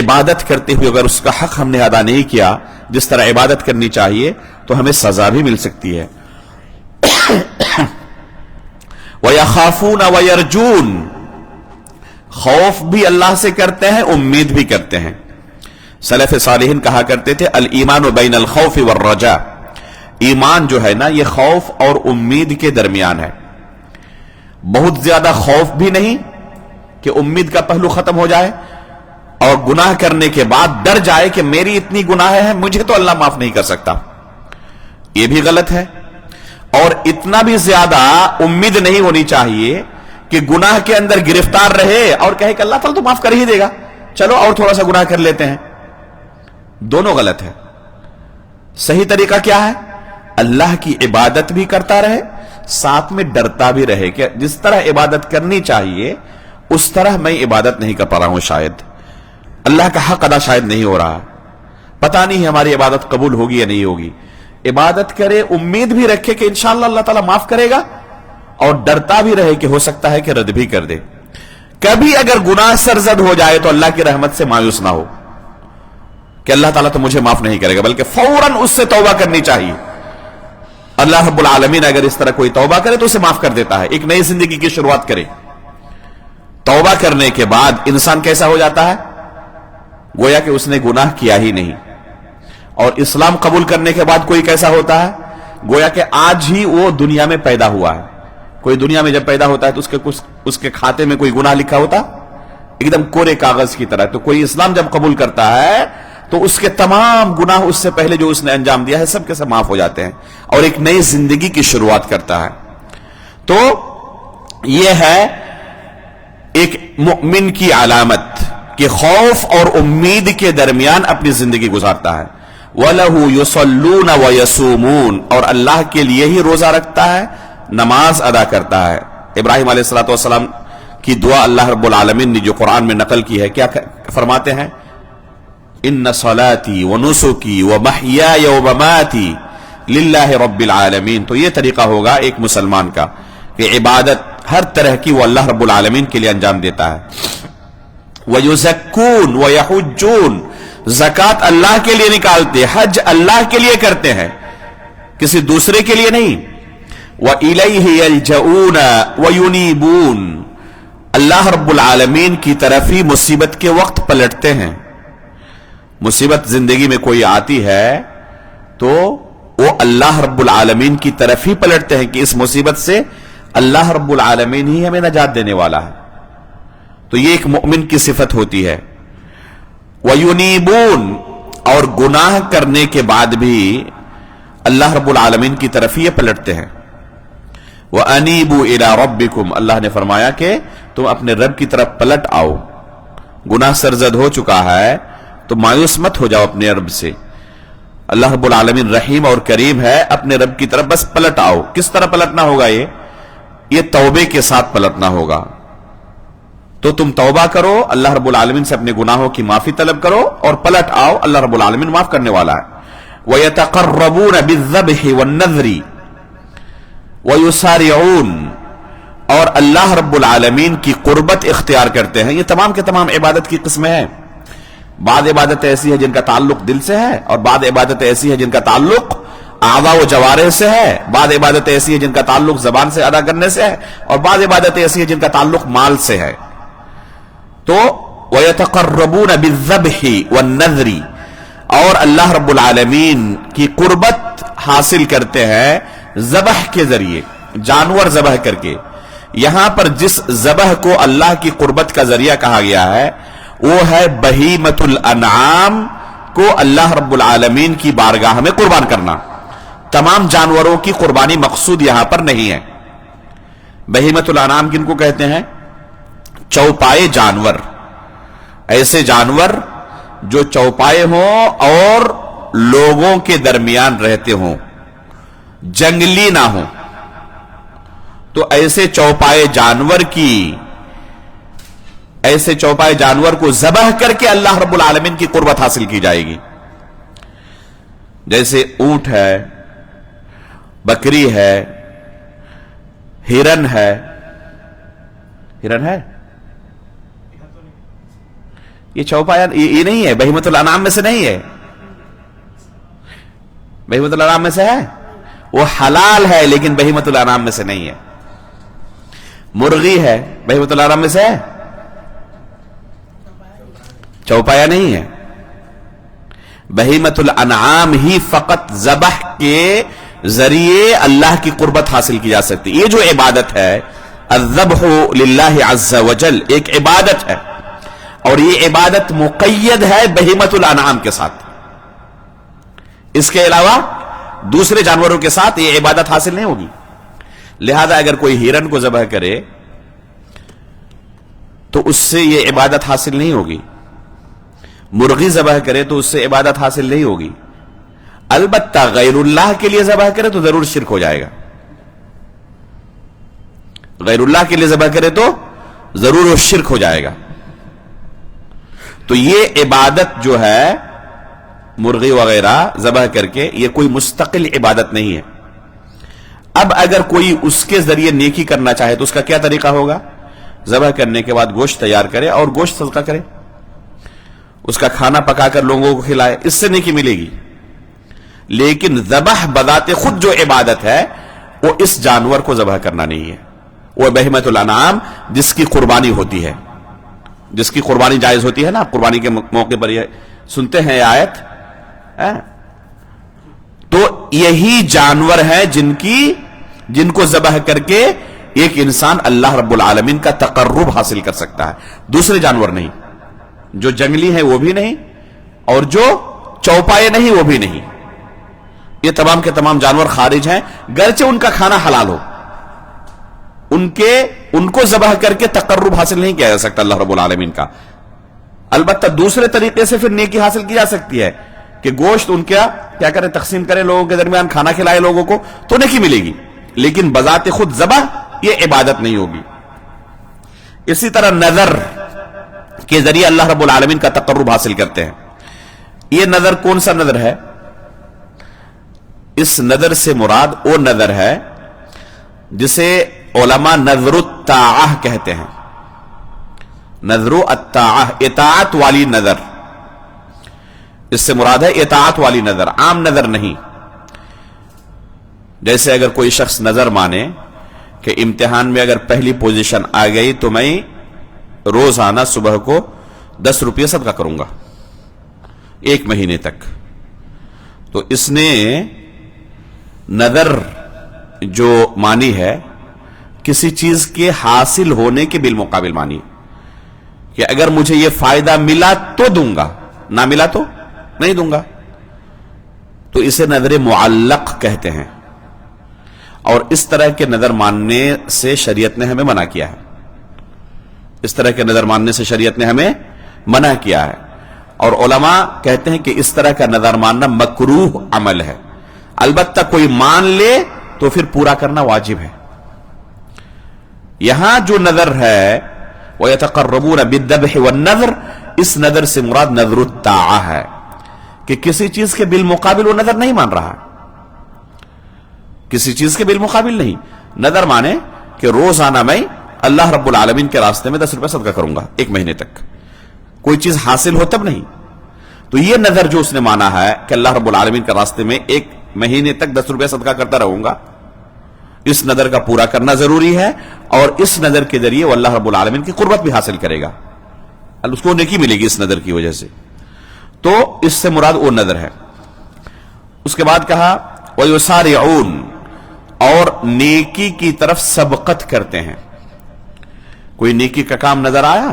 عبادت کرتے ہوئے اگر اس کا حق ہم نے ادا نہیں کیا جس طرح عبادت کرنی چاہیے تو ہمیں سزا بھی مل سکتی ہے. وَيَخَافُونَ وَيَرْجُونَ، خوف بھی اللہ سے کرتے ہیں، امید بھی کرتے ہیں. سلف صالحین کہا کرتے تھے الایمان بین الخوف والرجاء، ایمان جو ہے نا یہ خوف اور امید کے درمیان ہے. بہت زیادہ خوف بھی نہیں کہ امید کا پہلو ختم ہو جائے اور گناہ کرنے کے بعد ڈر جائے کہ میری اتنی گناہ ہیں مجھے تو اللہ معاف نہیں کر سکتا، یہ بھی غلط ہے. اور اتنا بھی زیادہ امید نہیں ہونی چاہیے کہ گناہ کے اندر گرفتار رہے اور کہے کہ اللہ تعالیٰ تو معاف کر ہی دے گا، چلو اور تھوڑا سا گناہ کر لیتے ہیں. دونوں غلط ہے. صحیح طریقہ کیا ہے؟ اللہ کی عبادت بھی کرتا رہے، ساتھ میں ڈرتا بھی رہے کہ جس طرح عبادت کرنی چاہیے اس طرح میں عبادت نہیں کر پا رہا ہوں، شاید اللہ کا حق ادا شاید نہیں ہو رہا، پتہ نہیں ہماری عبادت قبول ہوگی یا نہیں ہوگی. عبادت کرے، امید بھی رکھے کہ انشاءاللہ اللہ تعالیٰ معاف کرے گا اور ڈرتا بھی رہے کہ ہو سکتا ہے کہ رد بھی کر دے. کبھی اگر گناہ سرزد ہو جائے تو اللہ کی رحمت سے مایوس نہ ہو کہ اللہ تعالیٰ تو مجھے معاف نہیں کرے گا، بلکہ فوراً اس سے توبہ کرنی چاہیے. اللہ رب العالمین اگر اس طرح کوئی توبہ کرے تو اسے معاف کر دیتا ہے، ایک نئی زندگی کی شروعات کرے۔ توبہ کرنے کے بعد انسان کیسا ہو جاتا ہے؟ گویا کہ اس نے گناہ کیا ہی نہیں۔ اور اسلام قبول کرنے کے بعد کوئی کیسا ہوتا ہے؟ گویا کہ آج ہی وہ دنیا میں پیدا ہوا ہے۔ کوئی دنیا میں جب پیدا ہوتا ہے تو اس کے کھاتے میں کوئی گناہ لکھا ہوتا؟ ایک دم کورے کاغذ کی طرح۔ تو کوئی اسلام جب قبول کرتا ہے تو اس کے تمام گناہ اس سے پہلے جو اس نے انجام دیا ہے سب کے سب معاف ہو جاتے ہیں، اور ایک نئی زندگی کی شروعات کرتا ہے۔ تو یہ ہے ایک مؤمن کی علامت کہ خوف اور امید کے درمیان اپنی زندگی گزارتا ہے۔ وَلَهُ يُصَلُّونَ وَيَصُومُونَ، اور اللہ کے لیے ہی روزہ رکھتا ہے، نماز ادا کرتا ہے۔ ابراہیم علیہ السلام کی دعا اللہ رب العالمین نے جو قرآن میں نقل کی ہے، کیا فرماتے ہیں؟ ان صلاتی ونسکی ومحیای ومماتی للہ رب العالمین۔ تو یہ طریقہ ہوگا ایک مسلمان کا کہ عبادت ہر طرح کی وہ اللہ رب العالمین کے لیے انجام دیتا ہے۔ وَيُزَكُّونَ وَيَحُجُّونَ، زکوٰۃ اللہ کے لیے نکالتے، حج اللہ کے لیے کرتے ہیں، کسی دوسرے کے لیے نہیں۔ وَإِلَيْهِ يَلْجَؤُونَ وَيُنِيبُونَ، اللہ رب العالمین کی طرف ہی مصیبت کے وقت پلٹتے ہیں۔ مصیبت زندگی میں کوئی آتی ہے تو وہ اللہ رب العالمین کی طرف ہی پلٹتے ہیں کہ اس مصیبت سے اللہ رب العالمین ہی ہمیں نجات دینے والا ہے۔ تو یہ ایک مؤمن کی صفت ہوتی ہے۔ وَيُنِيبُونَ، اور گناہ کرنے کے بعد بھی اللہ رب العالمین کی طرف ہی یہ پلٹتے ہیں۔ وَأَنِيبُوا إِلَىٰ رَبِّكُمْ، اللہ نے فرمایا کہ تم اپنے رب کی طرف پلٹ آؤ۔ گناہ سرزد ہو چکا ہے تو مایوس مت ہو جاؤ اپنے رب سے۔ اللہ رب العالمین رحیم اور کریم ہے، اپنے رب کی طرف بس پلٹ آؤ۔ کس طرح پلٹنا ہوگا؟ یہ توبے کے ساتھ پلٹنا ہوگا۔ تو تم توبہ کرو، اللہ رب العالمین سے اپنے گناہوں کی معافی طلب کرو اور پلٹ آؤ، اللہ رب العالمین معاف کرنے والا ہے۔ وَيَتَقَرَّبُونَ بِالذَّبْحِ وَالنَّذْرِ وَيُسَارِعُونَ، اور اللہ رب العالمین کی قربت اختیار کرتے ہیں۔ یہ تمام کے تمام عبادت کی قسمیں ہیں۔ بعض عبادت ایسی ہے جن کا تعلق دل سے ہے، اور بعض عبادت ایسی ہے جن کا تعلق اعضاء و جوارح سے ہے، بعض عبادت ایسی ہے جن کا تعلق زبان سے ادا کرنے سے ہے، اور بعض عبادت ایسی ہے جن کا تعلق مال سے ہے۔ تو وَيَتَقَرَّبُونَ بِالذَّبْحِ وَالنَّذْرِ، اور اللہ رب العالمین کی قربت حاصل کرتے ہیں ذبح کے ذریعے، جانور ذبح کر کے۔ یہاں پر جس ذبح کو اللہ کی قربت کا ذریعہ کہا گیا ہے وہ ہے بہیمۃ الانعام کو اللہ رب العالمین کی بارگاہ میں قربان کرنا۔ تمام جانوروں کی قربانی مقصود یہاں پر نہیں ہے۔ بہیمۃ الانعام کن کو کہتے ہیں؟ چوپائے جانور، ایسے جانور جو چوپائے ہوں اور لوگوں کے درمیان رہتے ہوں، جنگلی نہ ہوں۔ تو ایسے چوپائے جانور کو ذبح کر کے اللہ رب العالمین کی قربت حاصل کی جائے گی۔ جیسے اونٹ ہے، بکری ہے، ہرن ہے۔ ہرن ہے، یہ چوپایا یہ نہیں ہے، بہیمۃ الانعام میں سے نہیں ہے۔ بہیمۃ الانعام میں سے ہے، وہ حلال ہے لیکن بہیمۃ الانعام میں سے نہیں ہے۔ مرغی ہے، بہیمۃ الانعام میں سے ہے، چوپایا نہیں ہے۔ بہیمۃ الانعام ہی فقط ذبح کے ذریعے اللہ کی قربت حاصل کی جا سکتی۔ یہ جو عبادت ہے الذبح للہ عز وجل، ایک عبادت ہے، اور یہ عبادت مقید ہے بہیمۃ الانعام کے ساتھ۔ اس کے علاوہ دوسرے جانوروں کے ساتھ یہ عبادت حاصل نہیں ہوگی۔ لہذا اگر کوئی ہرن کو ذبح کرے تو اس سے یہ عبادت حاصل نہیں ہوگی، مرغی ذبح کرے تو اس سے عبادت حاصل نہیں ہوگی۔ البتہ غیر اللہ کے لیے ذبح کرے تو ضرور شرک ہو جائے گا۔ غیر اللہ کے لیے ذبح کرے تو ضرور وہ شرک ہو جائے گا۔ تو یہ عبادت جو ہے مرغی وغیرہ ذبح کر کے، یہ کوئی مستقل عبادت نہیں ہے۔ اب اگر کوئی اس کے ذریعے نیکی کرنا چاہے تو اس کا کیا طریقہ ہوگا؟ ذبح کرنے کے بعد گوشت تیار کرے اور گوشت صدقہ کرے، اس کا کھانا پکا کر لوگوں کو کھلائے، اس سے نیکی ملے گی۔ لیکن ذبح بذات خود جو عبادت ہے وہ اس جانور کو ذبح کرنا نہیں ہے، وہ بہیمۃ الانعام جس کی قربانی ہوتی ہے، جس کی قربانی جائز ہوتی ہے نا. قربانی کے موقع پر یہ سنتے ہیں آیت، تو یہی جانور ہیں جن کو ذبح کر کے ایک انسان اللہ رب العالمین کا تقرب حاصل کر سکتا ہے، دوسرے جانور نہیں. جو جنگلی ہیں وہ بھی نہیں، اور جو چوپائے نہیں وہ بھی نہیں. یہ تمام کے تمام جانور خارج ہیں، گرچہ ان کا کھانا حلال ہو، ان کو ذبح کر کے تقرب حاصل نہیں کیا جا سکتا اللہ رب العالمین کا. البتہ دوسرے طریقے سے پھر نیکی حاصل کی جا سکتی ہے کہ گوشت ان کا کیا کریں، تقسیم کریں لوگوں کے درمیان، کھانا کھلائے لوگوں کو، تو نیکی ملے گی. لیکن بذات خود ذبح یہ عبادت نہیں ہوگی. اسی طرح نظر کے ذریعے اللہ رب العالمین کا تقرب حاصل کرتے ہیں. یہ نظر کون سا نظر ہے؟ اس نظر سے مراد وہ نظر ہے جسے علماء نظر الطاعہ کہتے ہیں. نظر الطاعہ اطاعت والی نظر، اس سے مراد ہے اطاعت والی نظر، عام نظر نہیں. جیسے اگر کوئی شخص نظر مانے کہ امتحان میں اگر پہلی پوزیشن آ گئی تو میں روزانہ صبح کو 10 روپے صدقہ کروں گا 1 مہینے تک، تو اس نے نظر جو مانی ہے کسی چیز کے حاصل ہونے کے بالمقابل مانی کہ اگر مجھے یہ فائدہ ملا تو دوں گا، نہ ملا تو نہیں دوں گا. تو اسے نظر معلق کہتے ہیں. اور اس طرح کے نظر ماننے سے شریعت نے ہمیں منع کیا ہے، اس طرح کے نظر ماننے سے شریعت نے ہمیں منع کیا ہے. اور علماء کہتے ہیں کہ اس طرح کا نظر ماننا مکروہ عمل ہے. البتہ کوئی مان لے تو پھر پورا کرنا واجب ہے. یہاں جو نظر ہے وَيَتَقَرَّبُونَ بِالذَّبْحِ وَالنَّذْرِ، اس نظر سے مراد نظر الطاعہ ہے کہ کسی چیز کے بالمقابل وہ نظر نہیں مان رہا، کسی چیز کے بالمقابل نہیں. نظر مانے کہ روزانہ میں اللہ رب العالمین کے راستے میں 10 روپے صدقہ کروں گا 1 مہینے تک، کوئی چیز حاصل ہو تب نہیں. تو یہ نظر جو اس نے مانا ہے کہ اللہ رب العالمین کے راستے میں 1 مہینے تک 10 روپے صدقہ کرتا رہوں گا، اس نظر کا پورا کرنا ضروری ہے. اور اس نظر کے ذریعے وہ اللہ رب العالمین کی قربت بھی حاصل کرے گا، اس کو نیکی ملے گی اس نظر کی وجہ سے. تو اس سے مراد وہ نظر ہے. اس کے بعد کہا وَيُسَارِعُونَ، اور نیکی کی طرف سبقت کرتے ہیں. کوئی نیکی کا کام نظر آیا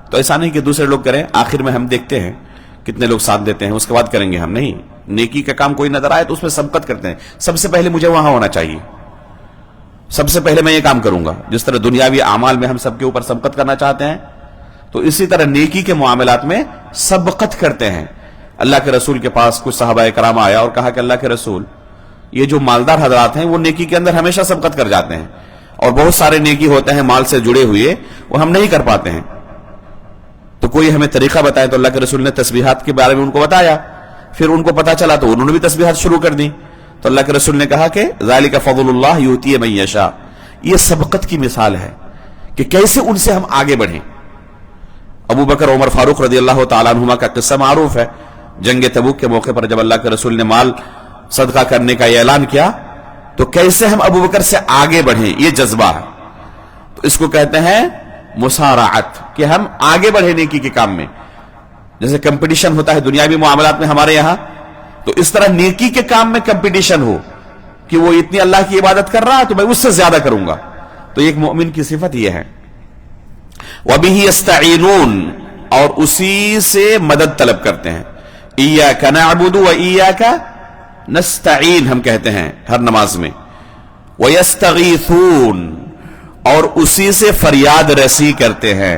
تو ایسا نہیں کہ دوسرے لوگ کریں، آخر میں ہم دیکھتے ہیں کتنے لوگ ساتھ دیتے ہیں اس کے بعد کریں گے ہم. نہیں، نیکی کا کام کوئی نظر آئے تو اس میں سبقت کرتے ہیں. سب سے پہلے مجھے وہاں ہونا چاہیے، سب سے پہلے میں یہ کام کروں گا. جس طرح دنیاوی اعمال میں ہم سب کے اوپر سبقت کرنا چاہتے ہیں، تو اسی طرح نیکی کے معاملات میں سبقت کرتے ہیں. اللہ کے رسول کے پاس کچھ صحابہ کرام آیا اور کہا کہ اللہ کے رسول، یہ جو مالدار حضرات ہیں وہ نیکی کے اندر ہمیشہ سبقت کر جاتے ہیں، اور بہت سارے نیکی ہوتے ہیں مال سے جڑے ہوئے وہ ہم نہیں کر پاتے ہیں، تو کوئی ہمیں طریقہ بتائے. تو اللہ کے رسول نے تسبیحات کے بارے میں ان کو بتایا. پھر ان کو پتا چلا تو انہوں نے بھی تسبیحات شروع کر دی. تو اللہ کے رسول نے کہا کہ ذالک فضل اللہ یؤتی من یشاء، یہ سبقت کی مثال ہے کہ کیسے ان سے ہم آگے بڑھیں. ابو بکر عمر فاروق رضی اللہ تعالیٰ عنہما کا قصہ معروف ہے. جنگ تبوک کے موقع پر جب اللہ کے رسول نے مال صدقہ کرنے کا اعلان کیا تو کیسے ہم ابو بکر سے آگے بڑھیں، یہ جذبہ ہے. تو اس کو کہتے ہیں مسارعت، کہ ہم آگے بڑھے نیکی کے کام میں. جیسے کمپٹیشن ہوتا ہے دنیاوی معاملات میں ہمارے یہاں، تو اس طرح نیکی کے کام میں کمپٹیشن ہو کہ وہ اتنی اللہ کی عبادت کر رہا ہے تو میں اس سے زیادہ کروں گا. تو ایک مومن کی صفت یہ ہے. وَبِهِ يَسْتَعِينُونَ، اور اسی سے مدد طلب کرتے ہیں. إِيَّاكَ نَعْبُدُ وَإِيَّاكَ نَسْتَعِينُ ہم کہتے ہیں ہر نماز میں. وَيَسْتَغِيثُونَ، اور اسی سے فریاد رسی کرتے ہیں.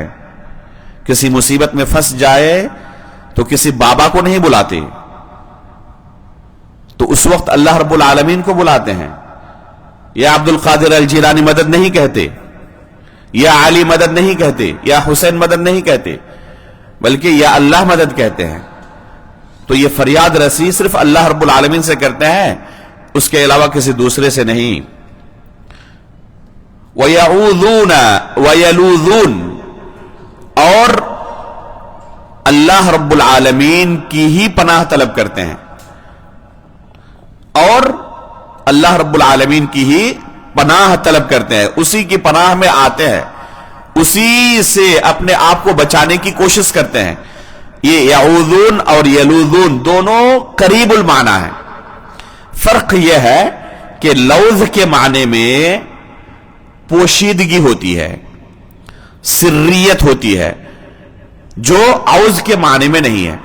کسی مصیبت میں پھنس جائے تو کسی بابا کو نہیں بلاتے، تو اس وقت اللہ رب العالمین کو بلاتے ہیں. یا عبد القادر الجیلانی مدد نہیں کہتے، یا علی مدد نہیں کہتے، یا حسین مدد نہیں کہتے، بلکہ یا اللہ مدد کہتے ہیں. تو یہ فریاد رسی صرف اللہ رب العالمین سے کرتے ہیں، اس کے علاوہ کسی دوسرے سے نہیں. وَيَعُوذُونَ وَيَلُوذُونَ، اور اللہ رب العالمین کی ہی پناہ طلب کرتے ہیں. اور اللہ رب العالمین کی ہی پناہ طلب کرتے ہیں، اسی کی پناہ میں آتے ہیں، اسی سے اپنے آپ کو بچانے کی کوشش کرتے ہیں۔ یہ یعوذون اور یلوذون دونوں قریب المعنی ہیں۔ فرق یہ ہے کہ لوذ کے معنی میں پوشیدگی ہوتی ہے، سریت ہوتی ہے، جو عوذ کے معنی میں نہیں ہے۔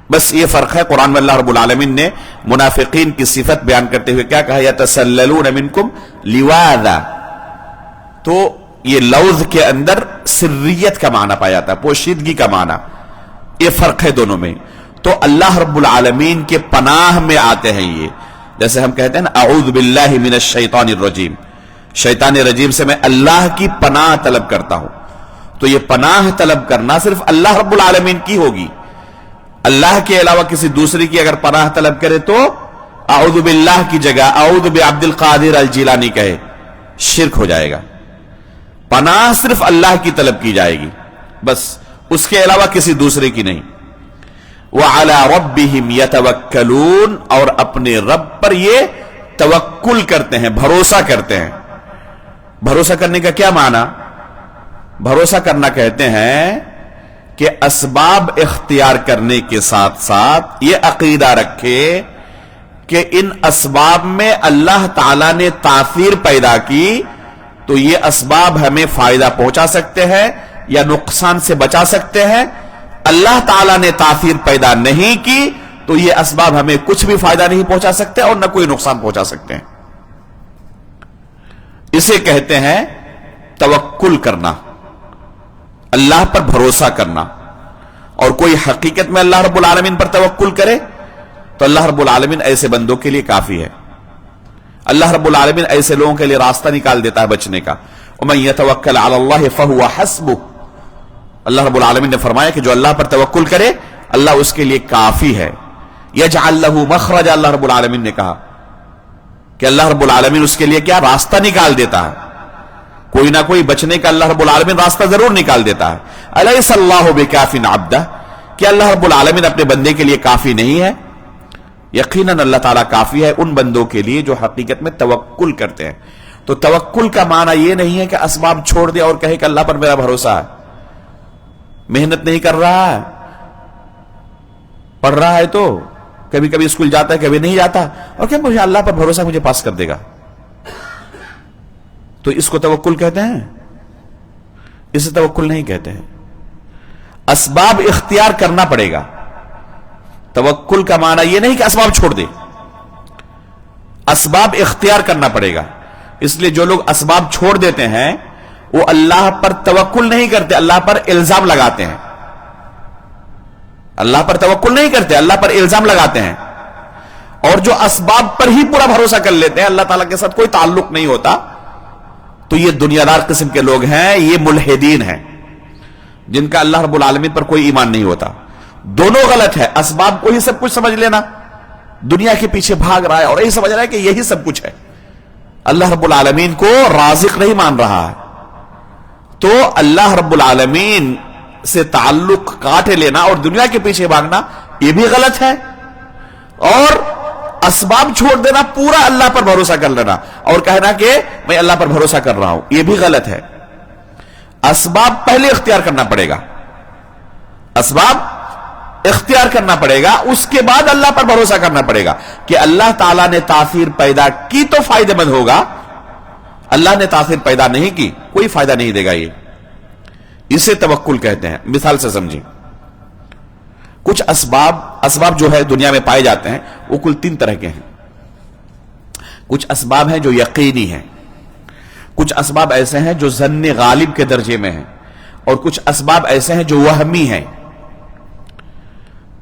بس یہ فرق ہے۔ قرآن میں اللہ رب العالمین نے منافقین کی صفت بیان کرتے ہوئے کیا کہا؟ یتسللون منکم لواذا، تو یہ لوذ کے اندر سریت کا معنی پایا جاتا ہے، پوشیدگی کا معنی۔ یہ فرق ہے دونوں میں۔ تو اللہ رب العالمین کے پناہ میں آتے ہیں یہ، جیسے ہم کہتے ہیں نا اعوذ باللہ من الشیطان الرجیم، شیطان رجیم سے میں اللہ کی پناہ طلب کرتا ہوں۔ تو یہ پناہ طلب کرنا صرف اللہ رب العالمین کی ہوگی، اللہ کے علاوہ کسی دوسری کی اگر پناہ طلب کرے تو اعوذ باللہ کی جگہ اعوذ بعبد القادر الجیلانی کہے، شرک ہو جائے گا۔ پناہ صرف اللہ کی طلب کی جائے گی، بس اس کے علاوہ کسی دوسرے کی نہیں۔ وَعَلَىٰ رَبِّهِمْ يَتَوَكَّلُونَ، اور اپنے رب پر یہ توکل کرتے ہیں، بھروسہ کرتے ہیں۔ بھروسہ کرنے کا کیا معنی؟ بھروسہ کرنا کہتے ہیں کہ اسباب اختیار کرنے کے ساتھ ساتھ یہ عقیدہ رکھے کہ ان اسباب میں اللہ تعالیٰ نے تاثیر پیدا کی تو یہ اسباب ہمیں فائدہ پہنچا سکتے ہیں یا نقصان سے بچا سکتے ہیں۔ اللہ تعالیٰ نے تاثیر پیدا نہیں کی تو یہ اسباب ہمیں کچھ بھی فائدہ نہیں پہنچا سکتے اور نہ کوئی نقصان پہنچا سکتے ہیں۔ اسے کہتے ہیں توکل کرنا، اللہ پر بھروسہ کرنا۔ اور کوئی حقیقت میں اللہ رب العالمین پر توکل کرے تو اللہ رب العالمین ایسے بندوں کے لیے کافی ہے۔ اللہ رب العالمین ایسے لوگوں کے لیے راستہ نکال دیتا ہے بچنے کا۔ وَمَن يَتَوَكَّلْ عَلَى اللَّهِ فَهُوَ حَسْبُهُ، اللہ رب العالمین نے فرمایا کہ جو اللہ پر توکل کرے اللہ اس کے لیے کافی ہے۔ يَجْعَلْ لَهُ مَخْرَجًا، اللہ رب العالمین نے کہا کہ اللہ رب العالمین اس کے لیے کیا راستہ نکال دیتا ہے، کوئی نہ کوئی بچنے کا اللہ رب العالمین راستہ ضرور نکال دیتا ہے۔ الیس اللہ بکاف عبدہ، کہ اللہ رب العالمین اپنے بندے کے لیے کافی نہیں ہے؟ یقیناً اللہ تعالیٰ کافی ہے ان بندوں کے لیے جو حقیقت میں توکل کرتے ہیں۔ تو توکل کا معنی یہ نہیں ہے کہ اسباب چھوڑ دیا اور کہے کہ اللہ پر میرا بھروسہ ہے، محنت نہیں کر رہا ہے، پڑھ رہا ہے تو کبھی کبھی اسکول جاتا ہے کبھی نہیں جاتا، اور کہ مجھے اللہ پر بھروسہ مجھے پاس کر دے گا، تو اس کو توکل کہتے ہیں؟ اسے توکل نہیں کہتے ہیں۔ اسباب اختیار کرنا پڑے گا۔ توکل کا معنی یہ نہیں کہ اسباب چھوڑ دے، اسباب اختیار کرنا پڑے گا۔ اس لیے جو لوگ اسباب چھوڑ دیتے ہیں وہ اللہ پر توکل نہیں کرتے، اللہ پر الزام لگاتے ہیں۔ اللہ پر توکل نہیں کرتے، اللہ پر الزام لگاتے ہیں۔ اور جو اسباب پر ہی پورا بھروسہ کر لیتے ہیں، اللہ تعالیٰ کے ساتھ کوئی تعلق نہیں ہوتا، تو یہ دنیا دار قسم کے لوگ ہیں، یہ ملحدین ہیں جن کا اللہ رب العالمین پر کوئی ایمان نہیں ہوتا۔ دونوں غلط ہے۔ اسباب کو ہی سب کچھ سمجھ لینا، دنیا کے پیچھے بھاگ رہا ہے اور یہی سمجھ رہا ہے کہ یہی سب کچھ ہے، اللہ رب العالمین کو رازق نہیں مان رہا ہے، تو اللہ رب العالمین سے تعلق کاٹ لینا اور دنیا کے پیچھے بھاگنا یہ بھی غلط ہے، اور اسباب چھوڑ دینا، پورا اللہ پر بھروسہ کر لینا اور کہنا کہ میں اللہ پر بھروسہ کر رہا ہوں، یہ بھی غلط ہے۔ اسباب پہلے اختیار کرنا پڑے گا، اسباب اختیار کرنا پڑے گا، اس کے بعد اللہ پر بھروسہ کرنا پڑے گا کہ اللہ تعالیٰ نے تاثیر پیدا کی تو فائدہ مند ہوگا، اللہ نے تاثیر پیدا نہیں کی کوئی فائدہ نہیں دے گا۔ یہ اسے توکل کہتے ہیں۔ مثال سے سمجھیں، کچھ اسباب جو ہے دنیا میں پائے جاتے ہیں وہ کل 3 طرح کے ہیں۔ کچھ اسباب ہیں جو یقینی ہیں، کچھ اسباب ایسے ہیں جو ظن غالب کے درجے میں ہیں، اور کچھ اسباب ایسے ہیں جو وہمی ہیں۔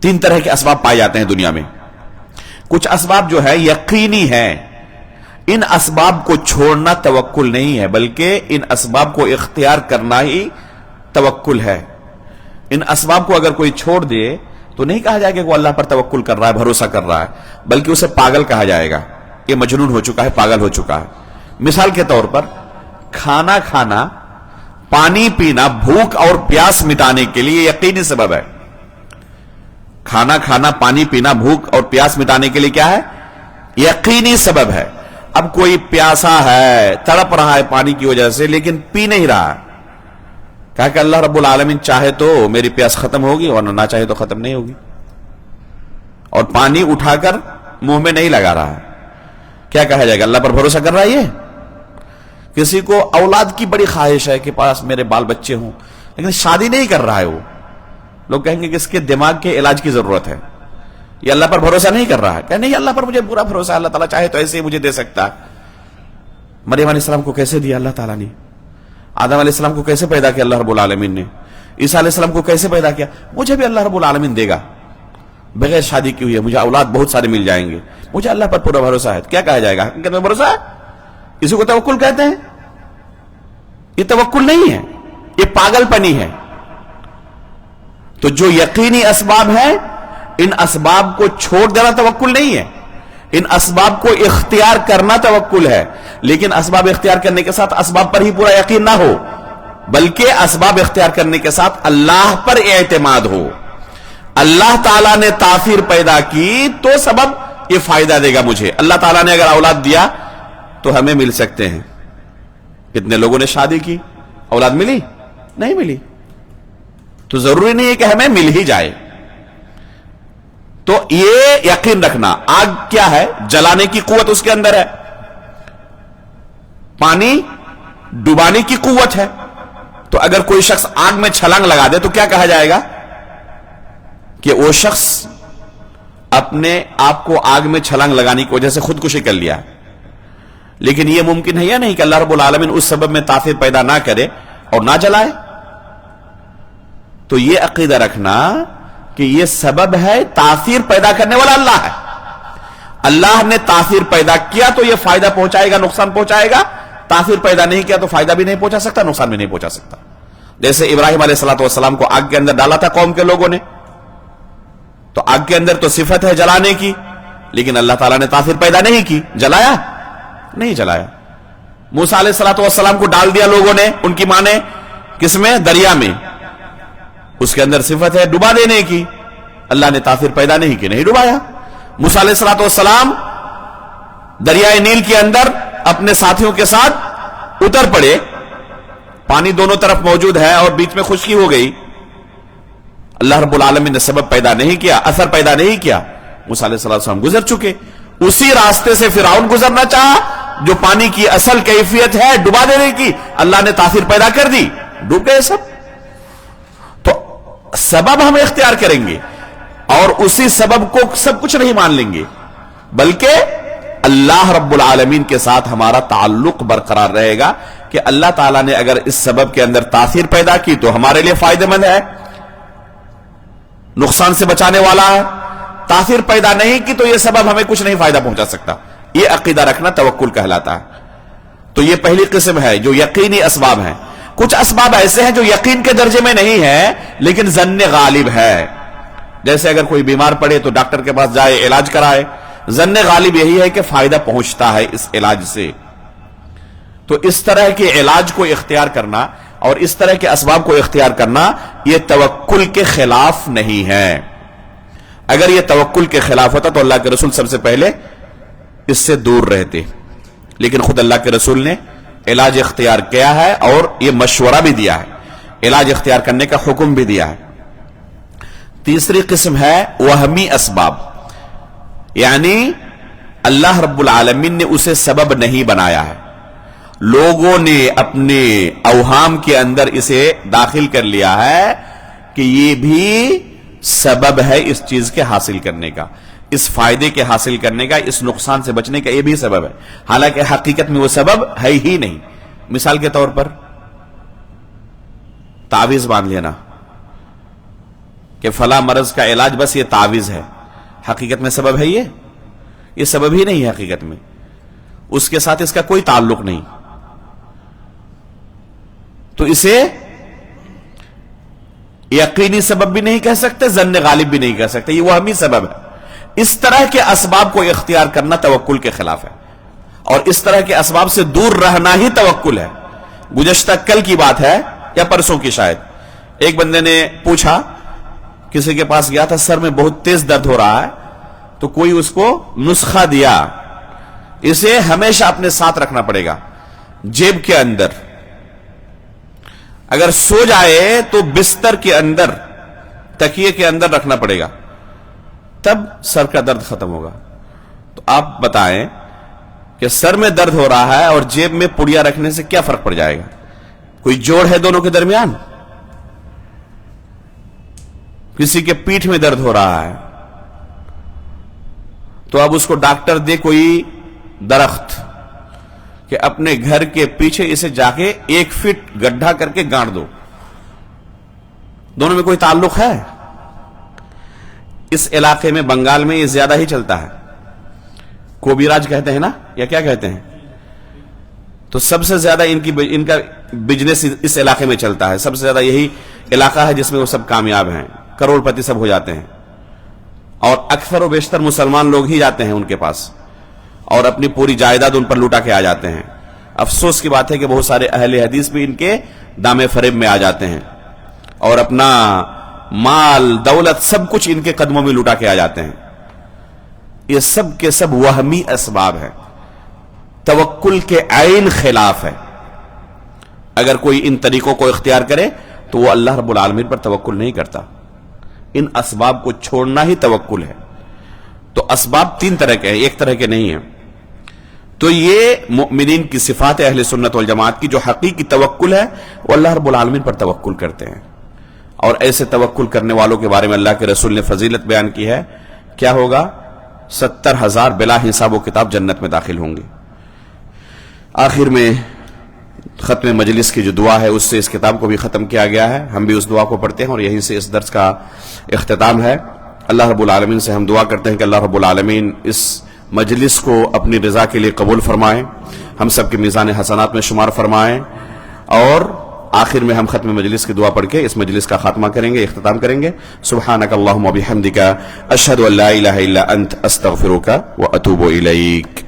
3 طرح کے اسباب پائے جاتے ہیں دنیا میں۔ کچھ اسباب جو ہے یقینی ہیں، ان اسباب کو چھوڑنا توکل نہیں ہے بلکہ ان اسباب کو اختیار کرنا ہی توکل ہے۔ ان اسباب کو اگر کوئی چھوڑ دے تو نہیں کہا جائے گا کہ وہ اللہ پر توکل کر رہا ہے، بھروسہ کر رہا ہے، بلکہ اسے پاگل کہا جائے گا، یہ مجنون ہو چکا ہے، پاگل ہو چکا ہے۔ مثال کے طور پر کھانا کھانا، پانی پینا بھوک اور پیاس مٹانے کے لیے یقینی سبب ہے۔ کھانا کھانا، پانی پینا بھوک اور پیاس مٹانے کے لیے کیا ہے؟ یقینی سبب ہے. اب کوئی پیاسا ہے، تڑپ رہا ہے پانی کی وجہ سے، لیکن پی نہیں رہا. کہا کہ اللہ رب العالمین چاہے تو میری پیاس ختم ہوگی اور نہ چاہے تو ختم نہیں ہوگی، اور پانی اٹھا کر منہ میں نہیں لگا رہا ہے. کیا کہا جائے گا؟ اللہ پر بھروسہ کر رہا ہے. یہ کسی کو اولاد کی بڑی خواہش ہے کہ پاس میرے بال بچے ہوں، لیکن شادی نہیں کر رہا ہے. وہ لوگ کہیں گے کہ اس کے دماغ کے علاج کی ضرورت ہے. یہ اللہ پر بھروسہ نہیں کر رہا ہے. کہ نہیں، اللہ پر مجھے پورا بھروسہ ہے، اللہ تعالیٰ چاہے تو ایسے ہی مجھے دے سکتا. مریم علیہ السلام کو کیسے دیا اللہ تعالیٰ نے؟ آدم علیہ السلام کو کیسے پیدا کیا اللہ رب العالمین نے؟ عیسیٰ علیہ السلام کو کیسے پیدا کیا؟ مجھے بھی اللہ رب العالمین دے گا. بغیر شادی کی ہوئی ہے، مجھے اولاد بہت سارے مل جائیں گے، مجھے اللہ پر پورا بھروسہ ہے. کیا کہا جائے گا؟ حقیقت میں بھروسہ ہے. اسی کو توکل کہتے ہیں. یہ توکل نہیں ہے، یہ پاگل پنی ہے. تو جو یقینی اسباب ہیں، ان اسباب کو چھوڑ دینا توکل نہیں ہے. ان اسباب کو اختیار کرنا توکل ہے. لیکن اسباب اختیار کرنے کے ساتھ اسباب پر ہی پورا یقین نہ ہو، بلکہ اسباب اختیار کرنے کے ساتھ اللہ پر اعتماد ہو. اللہ تعالیٰ نے تاثیر پیدا کی تو سبب یہ فائدہ دے گا مجھے. اللہ تعالیٰ نے اگر اولاد دیا تو ہمیں مل سکتے ہیں. کتنے لوگوں نے شادی کی، اولاد ملی؟ نہیں ملی. تو ضروری نہیں ہے کہ ہمیں مل ہی جائے. تو یہ یقین رکھنا. آگ کیا ہے؟ جلانے کی قوت اس کے اندر ہے. پانی ڈبانے کی قوت ہے. تو اگر کوئی شخص آگ میں چھلانگ لگا دے تو کیا کہا جائے گا؟ کہ وہ شخص اپنے آپ کو آگ میں چھلانگ لگانے کی وجہ سے خودکشی کر لیا. لیکن یہ ممکن ہے یا نہیں کہ اللہ رب العالمین اس سبب میں تاثیر پیدا نہ کرے اور نہ جلائے؟ تو یہ عقیدہ رکھنا کہ یہ سبب ہے، تاثیر پیدا کرنے والا اللہ ہے. اللہ نے تاثیر پیدا کیا تو یہ فائدہ پہنچائے گا، نقصان پہنچائے گا. تاثیر پیدا نہیں کیا تو فائدہ بھی نہیں پہنچا سکتا، نقصان بھی نہیں پہنچا سکتا. جیسے ابراہیم علیہ السلام کو آگ کے اندر ڈالا تھا قوم کے لوگوں نے، تو آگ کے اندر تو صفت ہے جلانے کی، لیکن اللہ تعالیٰ نے تاثیر پیدا نہیں کی. جلایا؟ نہیں جلایا. موسیٰ علیہ السلام کو ڈال دیا لوگوں نے، ان کی ماں نے، کس میں؟ دریا میں. اس کے اندر صفت ہے ڈبا دینے کی، اللہ نے تاثیر پیدا نہیں کی، نہیں ڈبایا. موسیٰ علیہ السلام دریائے نیل کے اندر اپنے ساتھیوں کے ساتھ اتر پڑے. پانی دونوں طرف موجود ہے اور بیچ میں خشکی ہو گئی. اللہ رب العالمین نے سبب پیدا نہیں کیا، اثر پیدا نہیں کیا. موسیٰ علیہ السلام گزر چکے. اسی راستے سے فرعون گزرنا چاہا، جو پانی کی اصل کیفیت ہے ڈبا دینے کی، اللہ نے تاثیر پیدا کر دی، ڈوب گئے سب. تو سبب ہم اختیار کریں گے اور اسی سبب کو سب کچھ نہیں مان لیں گے، بلکہ اللہ رب العالمین کے ساتھ ہمارا تعلق برقرار رہے گا کہ اللہ تعالیٰ نے اگر اس سبب کے اندر تاثیر پیدا کی تو ہمارے لیے فائدہ مند ہے، نقصان سے بچانے والا ہے. تاثیر پیدا نہیں کی تو یہ سبب ہمیں کچھ نہیں فائدہ پہنچا سکتا. یہ عقیدہ رکھنا توکل کہلاتا ہے. تو یہ پہلی قسم ہے جو یقینی اسباب ہیں. کچھ اسباب ایسے ہیں جو یقین کے درجے میں نہیں ہے لیکن ظن غالب ہے. جیسے اگر کوئی بیمار پڑے تو ڈاکٹر کے پاس جائے، علاج کرائے. ظن غالب یہی ہے کہ فائدہ پہنچتا ہے اس علاج سے. تو اس طرح کے علاج کو اختیار کرنا اور اس طرح کے اسباب کو اختیار کرنا یہ توکل کے خلاف نہیں ہے. اگر یہ توکل کے خلاف ہوتا تو اللہ کے رسول سب سے پہلے اس سے دور رہتے. لیکن خود اللہ کے رسول نے علاج اختیار کیا ہے اور یہ مشورہ بھی دیا ہے، علاج اختیار کرنے کا حکم بھی دیا ہے. تیسری قسم ہے وہمی اسباب، یعنی اللہ رب العالمین نے اسے سبب نہیں بنایا ہے، لوگوں نے اپنے اوہام کے اندر اسے داخل کر لیا ہے کہ یہ بھی سبب ہے اس چیز کے حاصل کرنے کا، اس فائدے کے حاصل کرنے کا، اس نقصان سے بچنے کا، یہ بھی سبب ہے، حالانکہ حقیقت میں وہ سبب ہے ہی نہیں. مثال کے طور پر تعویذ باندھ لینا کہ فلاں مرض کا علاج بس یہ تعویذ ہے، حقیقت میں سبب ہے یہ سبب ہی نہیں ہے. حقیقت میں اس کے ساتھ اس کا کوئی تعلق نہیں. تو اسے یقینی سبب بھی نہیں کہہ سکتے، ظن غالب بھی نہیں کہہ سکتے، یہ وہمی سبب ہے. اس طرح کے اسباب کو اختیار کرنا توکل کے خلاف ہے اور اس طرح کے اسباب سے دور رہنا ہی توکل ہے. گزشتہ کل کی بات ہے یا پرسوں کی شاید، ایک بندے نے پوچھا، کسی کے پاس گیا تھا، سر میں بہت تیز درد ہو رہا ہے، تو کوئی اس کو نسخہ دیا اسے ہمیشہ اپنے ساتھ رکھنا پڑے گا، جیب کے اندر. اگر سو جائے تو بستر کے اندر، تکیے کے اندر رکھنا پڑے گا، تب سر کا درد ختم ہوگا. تو آپ بتائیں کہ سر میں درد ہو رہا ہے اور جیب میں پڑیا رکھنے سے کیا فرق پڑ جائے گا؟ کوئی جوڑ ہے دونوں کے درمیان؟ کسی کے پیٹھ میں درد ہو رہا ہے تو اب اس کو ڈاکٹر دے کوئی درخت کہ اپنے گھر کے پیچھے اسے جا کے 1 فٹ گڈھا کر کے گاڑ دو. دونوں میں کوئی تعلق ہے؟ اس علاقے میں بنگال میں یہ زیادہ ہی چلتا ہے، کوبیراج کہتے ہیں نا، یا کیا کہتے ہیں؟ تو سب سے زیادہ ان کا بزنس اس علاقے میں چلتا ہے. سب سے زیادہ یہی علاقہ ہے جس میں وہ سب کامیاب ہیں، کروڑ پتی سب ہو جاتے ہیں، اور اکثر و بیشتر مسلمان لوگ ہی جاتے ہیں ان کے پاس اور اپنی پوری جائیداد ان پر لوٹا کے آ جاتے ہیں. افسوس کی بات ہے کہ بہت سارے اہل حدیث بھی ان کے دام فریب میں آ جاتے ہیں اور اپنا مال دولت سب کچھ ان کے قدموں میں لوٹا کے آ جاتے ہیں. یہ سب کے سب وہمی اسباب ہے، توکل کے عین خلاف ہے. اگر کوئی ان طریقوں کو اختیار کرے تو وہ اللہ رب العالمین پر توکل نہیں کرتا. ان اسباب کو چھوڑنا ہی توکل ہے. تو اسباب 3 طرح کے ہیں، ایک طرح کے نہیں ہیں. تو یہ مؤمنین کی صفات اہل سنت والجماعت کی جو حقیقی توکل ہے وہ اللہ رب العالمین پر توکل کرتے ہیں. اور ایسے توکل کرنے والوں کے بارے میں اللہ کے رسول نے فضیلت بیان کی ہے. کیا ہوگا؟ 70,000 بلا حساب و کتاب جنت میں داخل ہوں گے. آخر میں ختم مجلس کی جو دعا ہے اس سے اس کتاب کو بھی ختم کیا گیا ہے. ہم بھی اس دعا کو پڑھتے ہیں اور یہیں سے اس درس کا اختتام ہے. اللہ رب العالمین سے ہم دعا کرتے ہیں کہ اللہ رب العالمین اس مجلس کو اپنی رضا کے لیے قبول فرمائیں، ہم سب کے میزان حسنات میں شمار فرمائیں. اور آخر میں ہم ختم مجلس کی دعا پڑھ کے اس مجلس کا خاتمہ کریں گے، اختتام کریں گے. سبحانک اللہم و بحمدک، اشہد ان لا الہ الا انت، استغفرک و اتوب الیک.